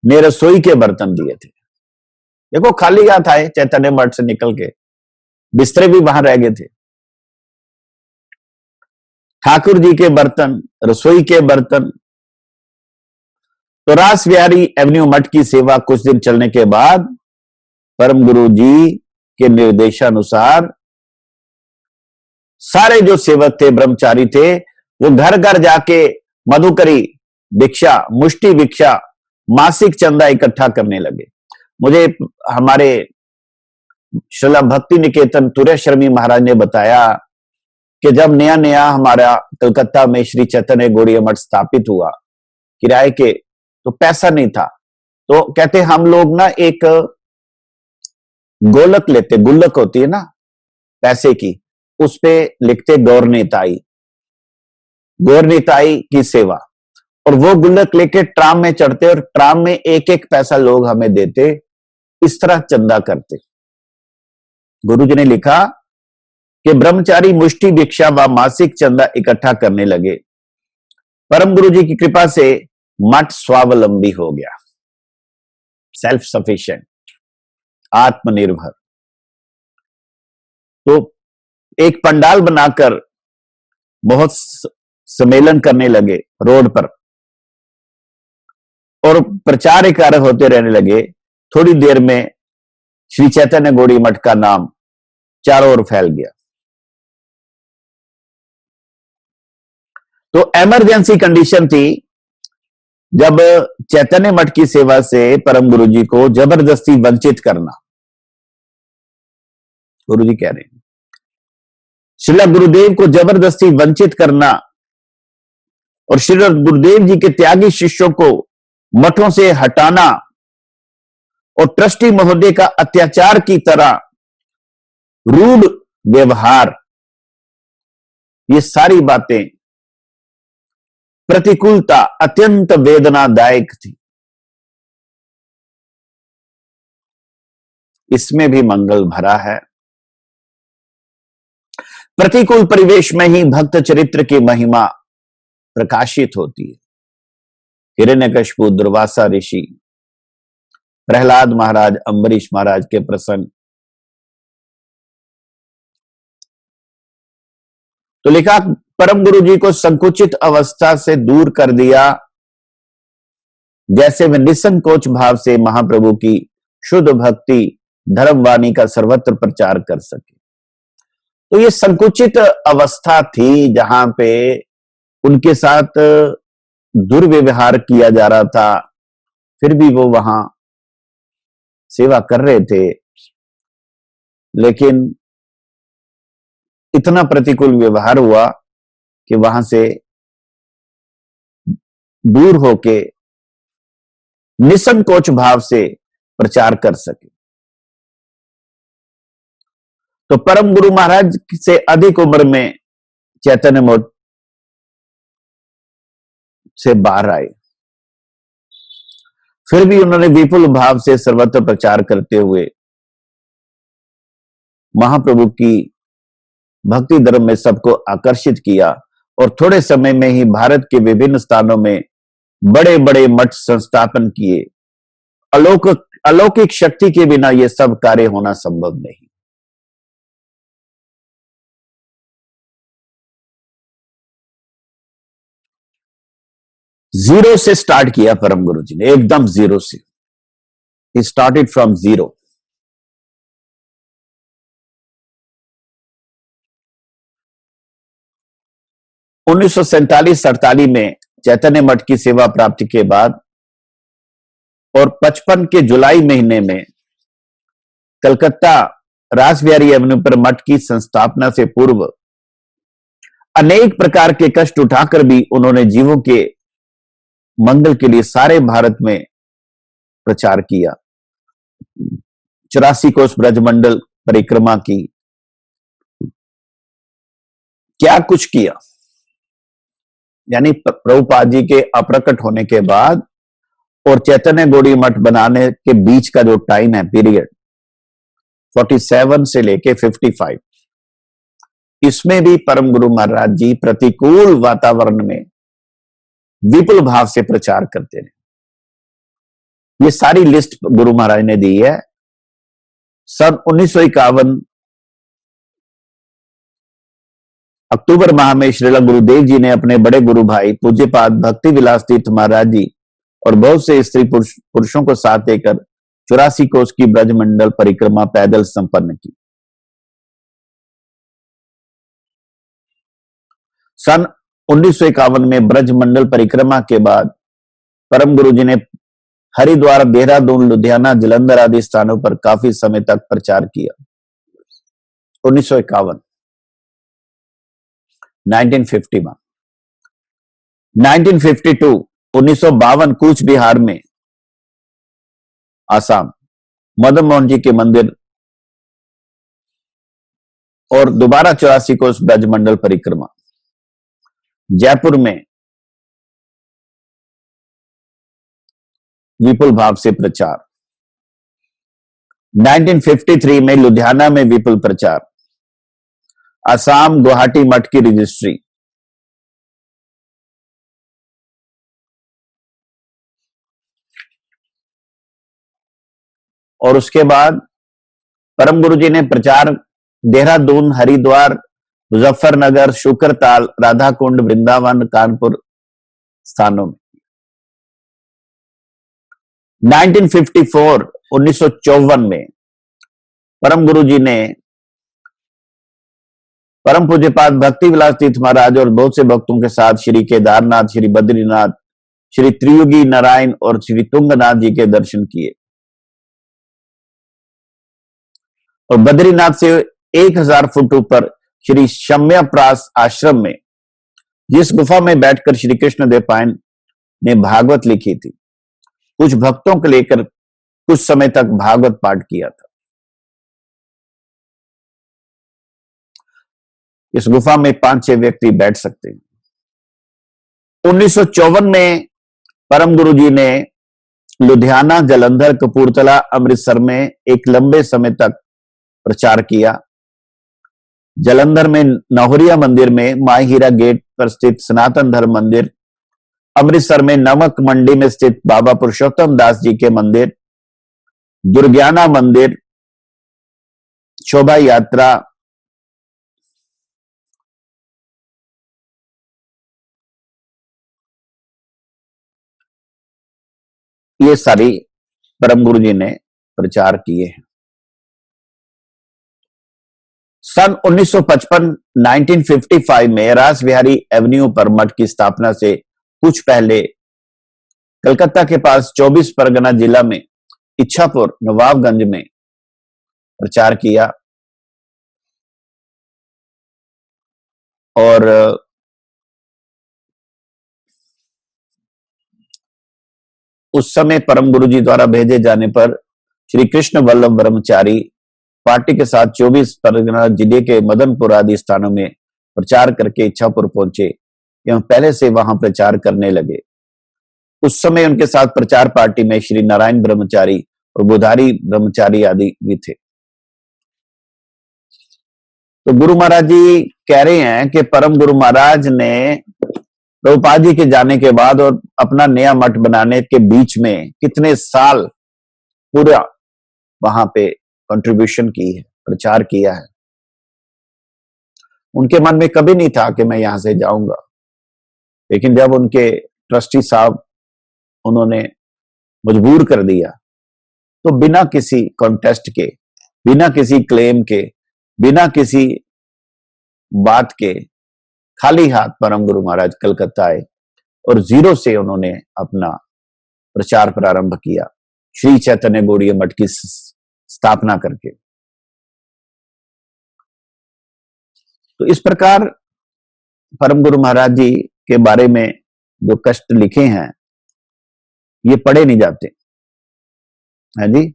ने रसोई के बर्तन दिए थे। देखो, खाली हाथ आए चैतन्य मठ से निकल के, बिस्तरे भी वहां रह गए थे। ठाकुर जी के बर्तन, रसोई के बर्तन। तो रास बिहारी एवेन्यू मठ की सेवा कुछ दिन चलने के बाद परम गुरु जी के निर्देशानुसार सारे जो सेवक थे, ब्रह्मचारी थे, वो घर घर जाके मधुकरी भिक्षा, मुष्टि भिक्षा, मासिक चंदा इकट्ठा करने लगे। मुझे हमारे श्रीला भक्ति निकेतन तुर्य शर्मी महाराज ने बताया कि जब नया नया हमारा कलकत्ता में श्री चैतन्य गौड़ीय मठ स्थापित हुआ किराए के, तो पैसा नहीं था। तो कहते हम लोग ना एक गोलक लेते, गुल्लक होती है ना पैसे की, उस पे लिखते गौरनीताई, गौरनीताई की सेवा, और वो गुल्लक लेके ट्राम में चढ़ते और ट्राम में एक एक पैसा लोग हमें देते। इस तरह चंदा करते। गुरुजी ने लिखा कि ब्रह्मचारी मुष्टि भिक्षा व मासिक चंदा इकट्ठा करने लगे। परम गुरु जी की कृपा से मठ स्वावलंबी हो गया, सेल्फ सफिशिएंट, आत्मनिर्भर। तो एक पंडाल बनाकर बहुत सम्मेलन करने लगे रोड पर, और प्रचार कार्य होते रहने लगे। थोड़ी देर में श्री चैतन्य गौड़ीय मठ का नाम चारों ओर फैल गया। तो इमरजेंसी कंडीशन थी जब चैतन्य मठ की सेवा से परम गुरु जी को जबरदस्ती वंचित करना। गुरु जी कह रहे हैं, श्रील गुरुदेव को जबरदस्ती वंचित करना और श्री गुरुदेव जी के त्यागी शिष्यों को मठों से हटाना और ट्रस्टी महोदय का अत्याचार की तरह रूढ़ व्यवहार, ये सारी बातें, प्रतिकूलता अत्यंत वेदनादायक थी। इसमें भी मंगल भरा है। प्रतिकूल परिवेश में ही भक्त चरित्र की महिमा प्रकाशित होती है। हिरण्यकशिपु, दुर्वासा ऋषि, प्रहलाद महाराज, अम्बरीश महाराज के प्रसंग। तो लिखा, परम गुरु जी को संकुचित अवस्था से दूर कर दिया, जैसे वे निसंकोच भाव से महाप्रभु की शुद्ध भक्ति धर्मवाणी का सर्वत्र प्रचार कर सके। तो ये संकुचित अवस्था थी जहां पे उनके साथ दुर्व्यवहार किया जा रहा था, फिर भी वो वहां सेवा कर रहे थे। लेकिन इतना प्रतिकूल व्यवहार हुआ कि वहां से दूर होके निसंकोच भाव से प्रचार कर सके। तो परम गुरु महाराज से अधिक उम्र में चैतन्य मठ से बाहर आए, फिर भी उन्होंने विपुल भाव से सर्वत्र प्रचार करते हुए महाप्रभु की भक्ति धर्म में सबको आकर्षित किया, और थोड़े समय में ही भारत के विभिन्न स्थानों में बड़े बड़े मठ संस्थापन किए। अलौकिक शक्ति के बिना यह सब कार्य होना संभव नहीं। जीरो से स्टार्ट किया परम गुरु जी ने, एकदम जीरो से। He started from zero. उन्नीस सौ 47-48 में चैतन्य मठ की सेवा प्राप्ति के बाद और 55 के जुलाई महीने में कलकत्ता रासबिहारी एवेन्यू पर मठ की संस्थापना से पूर्व अनेक प्रकार के कष्ट उठाकर भी उन्होंने जीवों के मंगल के लिए सारे भारत में प्रचार किया। 84 कोस ब्रजमंडल परिक्रमा की, क्या कुछ किया। यानी प्रभुपाद जी के अप्रकट होने के बाद और चैतन्य गौड़ीय मठ बनाने के बीच का जो टाइम है, पीरियड 47 से लेके 55, इसमें भी परम गुरु महाराज जी प्रतिकूल वातावरण में विपुल भाव से प्रचार करते रहे। ये सारी लिस्ट गुरु महाराज ने दी है। सन 1951 अक्टूबर माह में श्रीला गुरुदेव जी ने अपने बड़े गुरु भाई पूज्यपाद भक्ति विलास तीर्थ महाराज जी और बहुत से स्त्री पुरुषों को साथ लेकर 84 कोस की ब्रजमंडल परिक्रमा पैदल संपन्न की। सन 1951 में ब्रजमंडल परिक्रमा के बाद परम गुरु जी ने हरिद्वार, देहरादून, लुधियाना, जलंधर आदि स्थानों पर काफी समय तक प्रचार किया। 1951, 1951, 1952, 1952 कूच बिहार में, आसाम, मदन मोहन जी के मंदिर और दोबारा 84 कोस ब्रजमंडल परिक्रमा। जयपुर में विपुल भाव से प्रचार। 1953 में लुधियाना में विपुल प्रचार। असम गुवाहाटी मठ की रजिस्ट्री। और उसके बाद परम गुरु जी ने प्रचार देहरादून, हरिद्वार, मुजफ्फरनगर, शुक्रताल, राधाकुंड, वृंदावन, कानपुर स्थानों में। 1954, 1954 में परम गुरु जी ने परम पूज्यपाद भक्ति विलास तीर्थ महाराज और बहुत से भक्तों के साथ श्री केदारनाथ, श्री बद्रीनाथ, श्री त्रियुगी नारायण और श्री तुंगनाथ जी के दर्शन किए। और बद्रीनाथ से 1000 फुट ऊपर श्री शम्यप्रास आश्रम में, जिस गुफा में बैठकर श्री कृष्ण देव पायन ने भागवत लिखी थी, कुछ भक्तों को लेकर कुछ समय तक भागवत पाठ किया था। इस गुफा में 5-6 व्यक्ति बैठ सकते हैं। 1954 में परम गुरु जी ने लुधियाना, जलंधर, कपूरथला, अमृतसर में एक लंबे समय तक प्रचार किया। जलंधर में नौहरिया मंदिर में, माई हीरा गेट पर स्थित सनातन धर्म मंदिर, अमृतसर में नमक मंडी में स्थित बाबा पुरुषोत्तम दास जी के मंदिर, दुर्गियाना मंदिर, शोभा यात्रा, ये सारी परम गुरु जी ने प्रचार किए हैं। सन 1955, 1955 में रासबिहारी एवेन्यू पर मठ की स्थापना से कुछ पहले कलकत्ता के पास 24 परगना जिला में इच्छापुर, नवाबगंज में प्रचार किया। और उस समय परम गुरु जी द्वारा भेजे जाने पर श्री कृष्ण वल्लभ ब्रह्मचारी पार्टी के साथ 24 परगना जिले के मदनपुर आदि स्थानों में प्रचार करके इच्छापुर पहुंचे एवं पहले से वहां प्रचार करने लगे। उस समय उनके साथ प्रचार पार्टी में श्री नारायण ब्रह्मचारी और बुधारी ब्रह्मचारी आदि भी थे। तो गुरु महाराज जी कह रहे हैं कि परम गुरु महाराज ने प्रभुपाद जी के जाने के बाद और अपना नया मठ बनाने के बीच में कितने साल पूरा वहां पे कंट्रीब्यूशन की है, प्रचार किया है। उनके मन में कभी नहीं था कि मैं यहां से जाऊंगा, लेकिन जब उनके ट्रस्टी साहब उन्होंने मजबूर कर दिया, तो बिना किसी कॉन्टेस्ट के, बिना किसी क्लेम के, बिना किसी बात के, खाली हाथ परम गुरु महाराज कलकत्ता आए और 0 से उन्होंने अपना प्रचार प्रारंभ किया, श्री चैतन्य गौड़ीय मठ की स्थापना करके। तो इस प्रकार परम गुरु महाराज जी के बारे में जो कष्ट लिखे हैं ये पढ़े नहीं जाते है जी।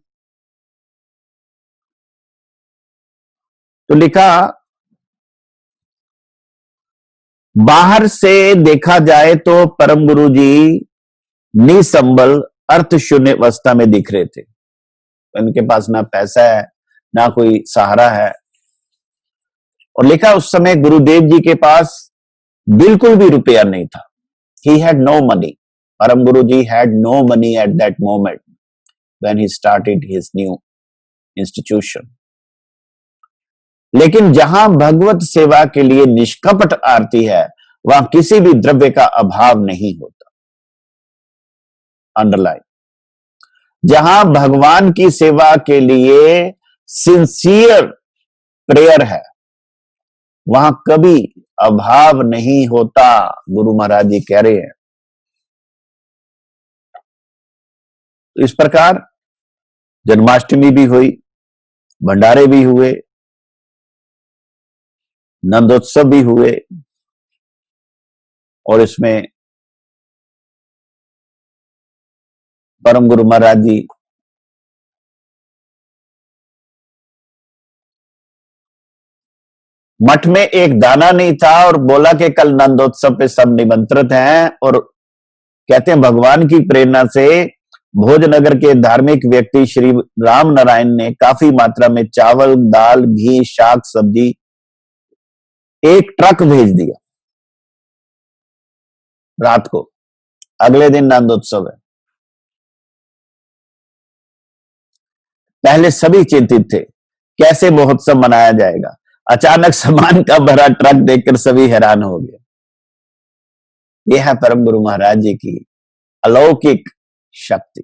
तो लिखा, बाहर से देखा जाए तो परम गुरु जी निसंबल अर्थ शून्य अवस्था में दिख रहे थे। उनके पास ना पैसा है ना कोई सहारा है। और लिखा, उस समय गुरुदेव जी के पास बिल्कुल भी रुपया नहीं था। He had no money. Param Guru ji had no money at that moment when he started his new institution. लेकिन जहां भगवत सेवा के लिए निष्कपट आरती है वहां किसी भी द्रव्य का अभाव नहीं होता। अंडरलाइन। जहां भगवान की सेवा के लिए सिंसियर प्रेयर है वहां कभी अभाव नहीं होता, गुरु महाराज जी कह रहे हैं। तो इस प्रकार जन्माष्टमी भी हुई, भंडारे भी हुए, नंदोत्सव भी हुए, और इसमें परम गुरु महाराज जी मठ में एक दाना नहीं था और बोला कि कल नंदोत्सव पे सब निमंत्रित हैं। और कहते हैं भगवान की प्रेरणा से भोजनगर के धार्मिक व्यक्ति श्री राम नारायण ने काफी मात्रा में चावल, दाल, घी, शाक, सब्जी एक ट्रक भेज दिया रात को। अगले दिन नंदोत्सव है। पहले सभी चिंतित थे कैसे महोत्सव मनाया जाएगा। अचानक सामान का भरा ट्रक देखकर सभी हैरान हो गए। यह है परम गुरु महाराज जी की अलौकिक शक्ति।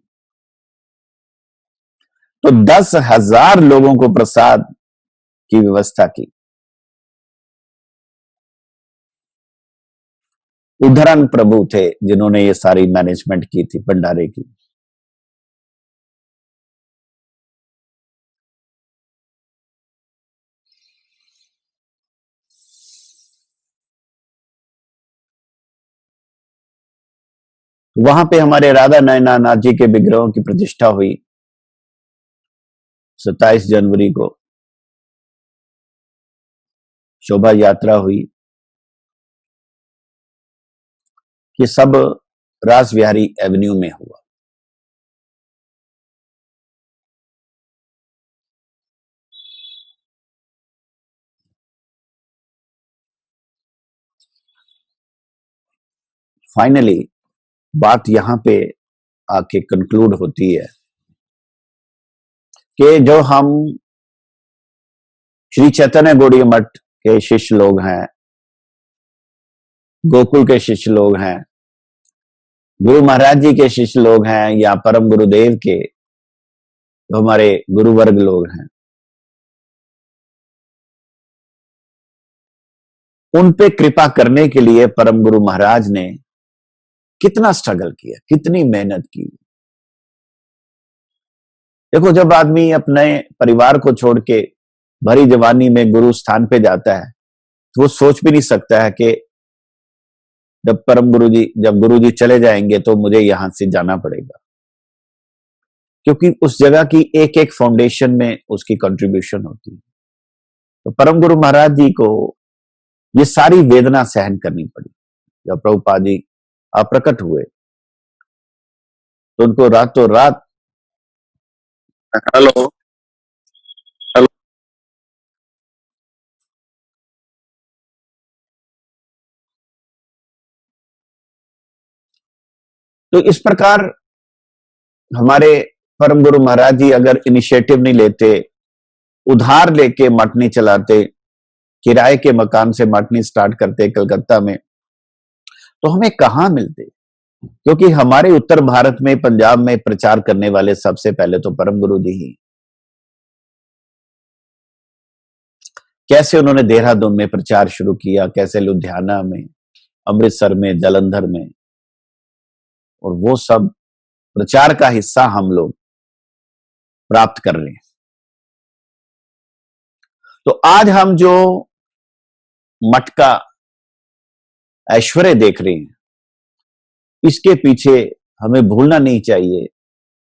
तो 10,000 लोगों को प्रसाद की व्यवस्था की। उद्धरण प्रभु थे जिन्होंने ये सारी मैनेजमेंट की थी भंडारे की। वहां पे हमारे राधा नयना नाथ जी के विग्रहों की प्रतिष्ठा हुई 27 जनवरी को। शोभा यात्रा हुई। ये सब रास विहारी एवेन्यू में हुआ। फाइनली बात यहां पे आके कंक्लूड होती है कि जो हम श्री चैतन्य गौड़ीय मठ के शिष्य लोग हैं, गोकुल के शिष्य लोग हैं, गुरु महाराज जी के शिष्य लोग हैं, या परम गुरुदेव के जो हमारे गुरुवर्ग लोग हैं, उन पे कृपा करने के लिए परम गुरु महाराज ने कितना स्ट्रगल किया, कितनी मेहनत की। देखो, जब आदमी अपने परिवार को छोड़ के भरी जवानी में गुरु स्थान पे जाता है तो वो सोच भी नहीं सकता है कि जब गुरु जी चले जाएंगे तो मुझे यहां से जाना पड़ेगा, क्योंकि उस जगह की एक एक फाउंडेशन में उसकी कंट्रीब्यूशन होती है। तो परम गुरु महाराज जी को ये सारी वेदना सहन करनी पड़ी। जब प्रभुपाद जी अप्रकट हुए तो उनको रातों रात हेलो हेलो तो इस प्रकार हमारे परम गुरु महाराज जी अगर इनिशिएटिव नहीं लेते, उधार लेके मठ नहीं चलाते, किराए के मकान से मठ नहीं स्टार्ट करते कलकत्ता में, तो हमें कहां मिलते। क्योंकि हमारे उत्तर भारत में, पंजाब में प्रचार करने वाले सबसे पहले तो परम गुरु जी ही। कैसे उन्होंने देहरादून में प्रचार शुरू किया, कैसे लुधियाना में, अमृतसर में, जालंधर में, और वो सब प्रचार का हिस्सा हम लोग प्राप्त कर रहे हैं। तो आज हम जो मठ का ऐश्वर्य देख रहे हैं, इसके पीछे हमें भूलना नहीं चाहिए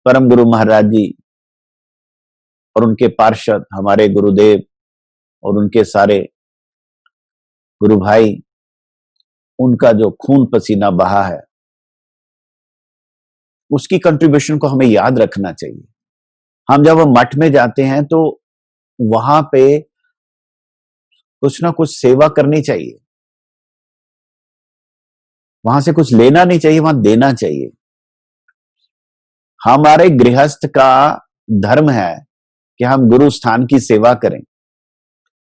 परम गुरु महाराज जी और उनके पार्षद, हमारे गुरुदेव और उनके सारे गुरु भाई, उनका जो खून पसीना बहा है, उसकी कंट्रीब्यूशन को हमें याद रखना चाहिए। हम जब मठ में जाते हैं तो वहां पे कुछ ना कुछ सेवा करनी चाहिए, वहां से कुछ लेना नहीं चाहिए, वहां देना चाहिए। हमारे गृहस्थ का धर्म है कि हम गुरु स्थान की सेवा करें,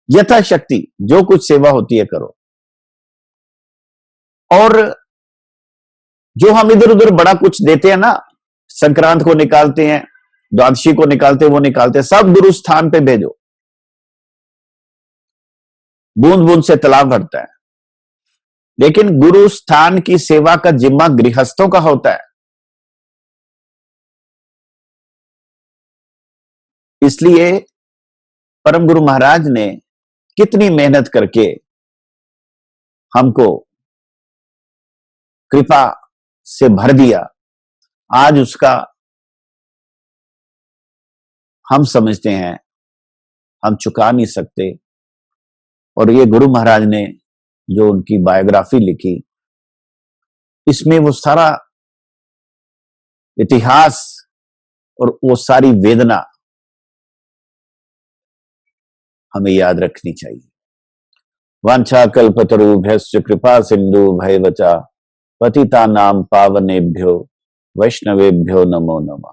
यथाशक्ति जो कुछ सेवा होती है करो। और जो हम इधर उधर बड़ा कुछ देते हैं ना, संक्रांत को निकालते हैं, द्वादशी को निकालते हैं, वो निकालते हैं, सब गुरु स्थान पे भेजो। बूंद बूंद से तालाब भरता है, लेकिन गुरु स्थान की सेवा का जिम्मा गृहस्थों का होता है। इसलिए परम गुरु महाराज ने कितनी मेहनत करके हमको कृपा से भर दिया, आज उसका हम समझते हैं हम चुका नहीं सकते। और ये गुरु महाराज ने जो उनकी बायोग्राफी लिखी, इसमें वो सारा इतिहास और वो सारी वेदना हमें याद रखनी चाहिए। वांछा कल्पतरुभ्यश्च कृपा सिंधु भयवचा पतितानां पावनेभ्यो वैष्णवेभ्यो नमो नमः।